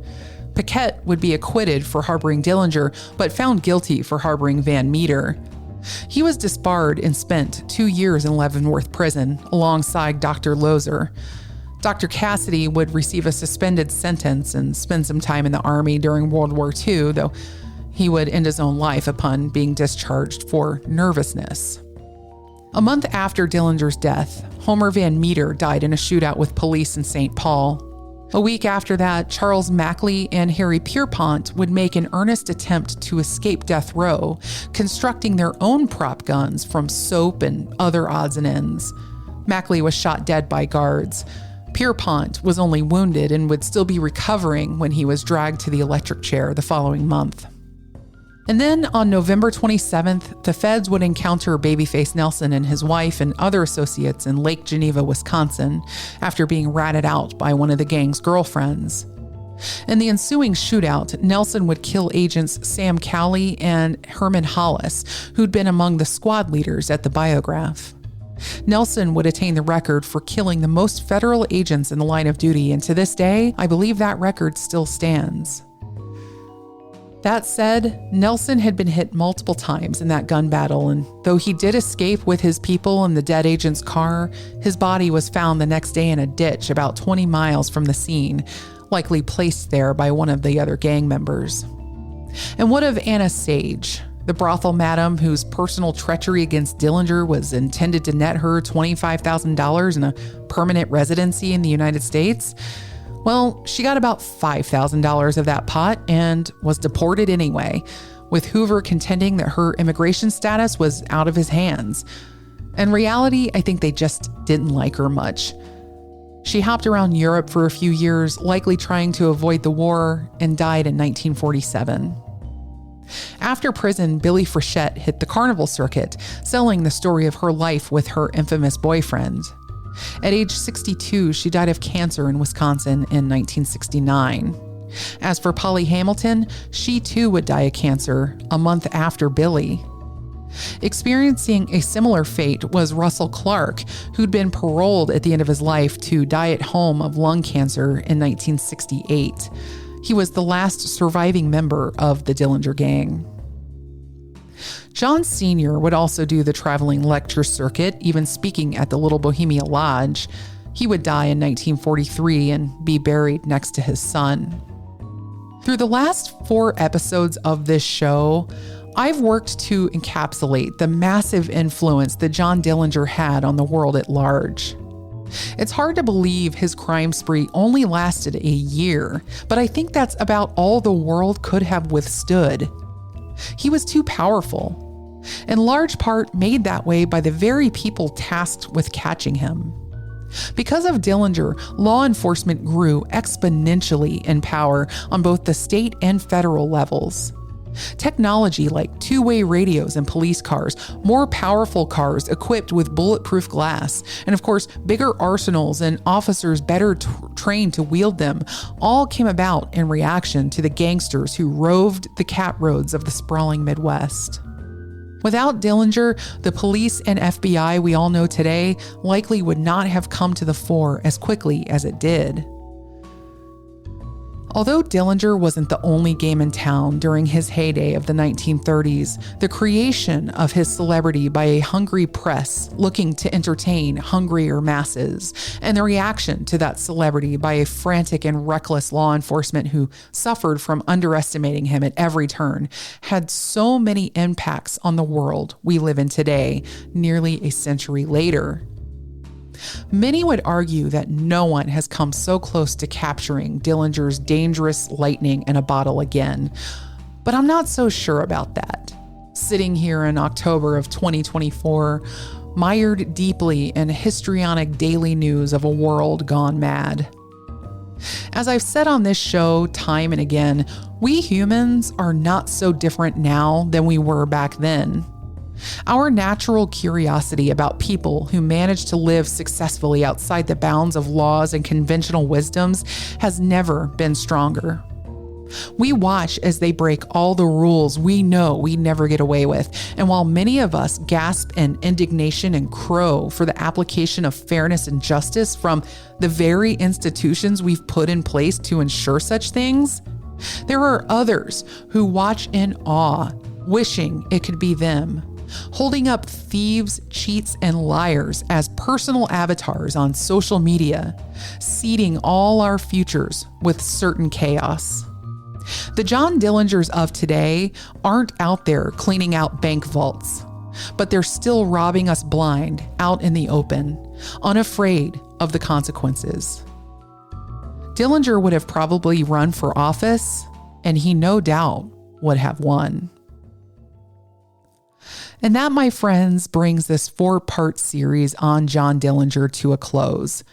Paquette would be acquitted for harboring Dillinger, but found guilty for harboring Van Meter. He was disbarred and spent 2 years in Leavenworth Prison alongside Dr. Lozer. Dr. Cassidy would receive a suspended sentence and spend some time in the Army during World War II, though he would end his own life upon being discharged for nervousness. A month after Dillinger's death, Homer Van Meter died in a shootout with police in St. Paul. A week after that, Charles Mackley and Harry Pierpont would make an earnest attempt to escape death row, constructing their own prop guns from soap and other odds and ends. Mackley was shot dead by guards. Pierpont was only wounded and would still be recovering when he was dragged to the electric chair the following month. And then on November 27th, the feds would encounter Babyface Nelson and his wife and other associates in Lake Geneva, Wisconsin, after being ratted out by one of the gang's girlfriends. In the ensuing shootout, Nelson would kill agents Sam Cowley and Herman Hollis, who'd been among the squad leaders at the Biograph. Nelson would attain the record for killing the most federal agents in the line of duty, and to this day, I believe that record still stands. That said, Nelson had been hit multiple times in that gun battle, and though he did escape with his people in the dead agent's car, his body was found the next day in a ditch about 20 miles from the scene, likely placed there by one of the other gang members. And what of Anna Sage, the brothel madam whose personal treachery against Dillinger was intended to net her $25,000 and a permanent residency in the United States? Well, she got about $5,000 of that pot and was deported anyway, with Hoover contending that her immigration status was out of his hands. In reality, I think they just didn't like her much. She hopped around Europe for a few years, likely trying to avoid the war, and died in 1947. After prison, Billie Frechette hit the carnival circuit, selling the story of her life with her infamous boyfriend. At age 62, she died of cancer in Wisconsin in 1969. As for Polly Hamilton, she too would die of cancer a month after Billie. Experiencing a similar fate was Russell Clark, who'd been paroled at the end of his life to die at home of lung cancer in 1968. He was the last surviving member of the Dillinger gang. John Sr. would also do the traveling lecture circuit, even speaking at the Little Bohemia Lodge. He would die in 1943 and be buried next to his son. Through the last 4 episodes of this show, I've worked to encapsulate the massive influence that John Dillinger had on the world at large. It's hard to believe his crime spree only lasted a year, but I think that's about all the world could have withstood. He was too powerful, in large part made that way by the very people tasked with catching him. Because of Dillinger, law enforcement grew exponentially in power on both the state and federal levels. Technology like two-way radios in police cars, more powerful cars equipped with bulletproof glass, and of course, bigger arsenals and officers better trained to wield them, all came about in reaction to the gangsters who roved the cat roads of the sprawling Midwest. Without Dillinger, the police and FBI we all know today likely would not have come to the fore as quickly as it did. Although Dillinger wasn't the only game in town during his heyday of the 1930s, the creation of his celebrity by a hungry press looking to entertain hungrier masses, and the reaction to that celebrity by a frantic and reckless law enforcement who suffered from underestimating him at every turn, had so many impacts on the world we live in today, nearly a century later. Many would argue that no one has come so close to capturing Dillinger's dangerous lightning in a bottle again, but I'm not so sure about that. Sitting here in October of 2024, mired deeply in histrionic daily news of a world gone mad. As I've said on this show time and again, we humans are not so different now than we were back then. Our natural curiosity about people who manage to live successfully outside the bounds of laws and conventional wisdoms has never been stronger. We watch as they break all the rules we know we never get away with, and while many of us gasp in indignation and crow for the application of fairness and justice from the very institutions we've put in place to ensure such things, there are others who watch in awe, wishing it could be them, holding up thieves, cheats, and liars as personal avatars on social media, seeding all our futures with certain chaos. The John Dillingers of today aren't out there cleaning out bank vaults, but they're still robbing us blind out in the open, unafraid of the consequences. Dillinger would have probably run for office, and he no doubt would have won. And that, my friends, brings this 4-part series on John Dillinger to a close.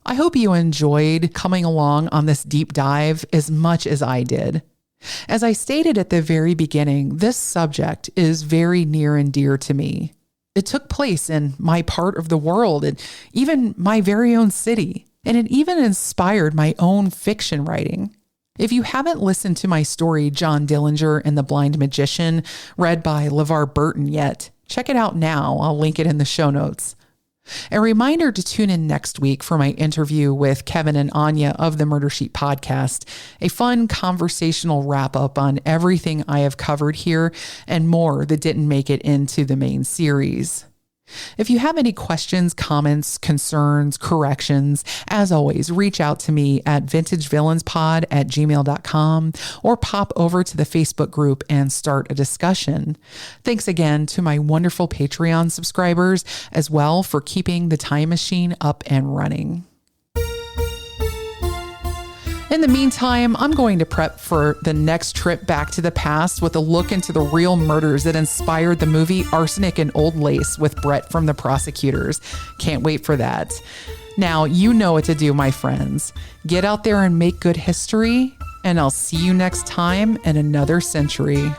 I hope you enjoyed coming along on this deep dive as much as I did. As I stated at the very beginning, this subject is very near and dear to me. It took place in my part of the world and even my very own city, and it even inspired my own fiction writing. If you haven't listened to my story, John Dillinger and the Blind Magician, read by LEVAR BURTON yet, check it out now. I'll link it in the show notes. A reminder to tune in next week for my interview with Kevin and Anya of the Murder Sheet podcast, a fun conversational wrap up on everything I have covered here and more that didn't make it into the main series. If you have any questions, comments, concerns, corrections, as always, reach out to me at vintagevillainsPod@gmail.com or pop over to the Facebook group and start a discussion. Thanks again to my wonderful Patreon subscribers as well for keeping the time machine up and running. In the meantime, I'm going to prep for the next trip back to the past with a look into the real murders that inspired the movie Arsenic and Old Lace with Brett from The Prosecutors. Can't wait for that. Now, you know what to do, my friends. Get out there and make good history, and I'll see you next time in another century.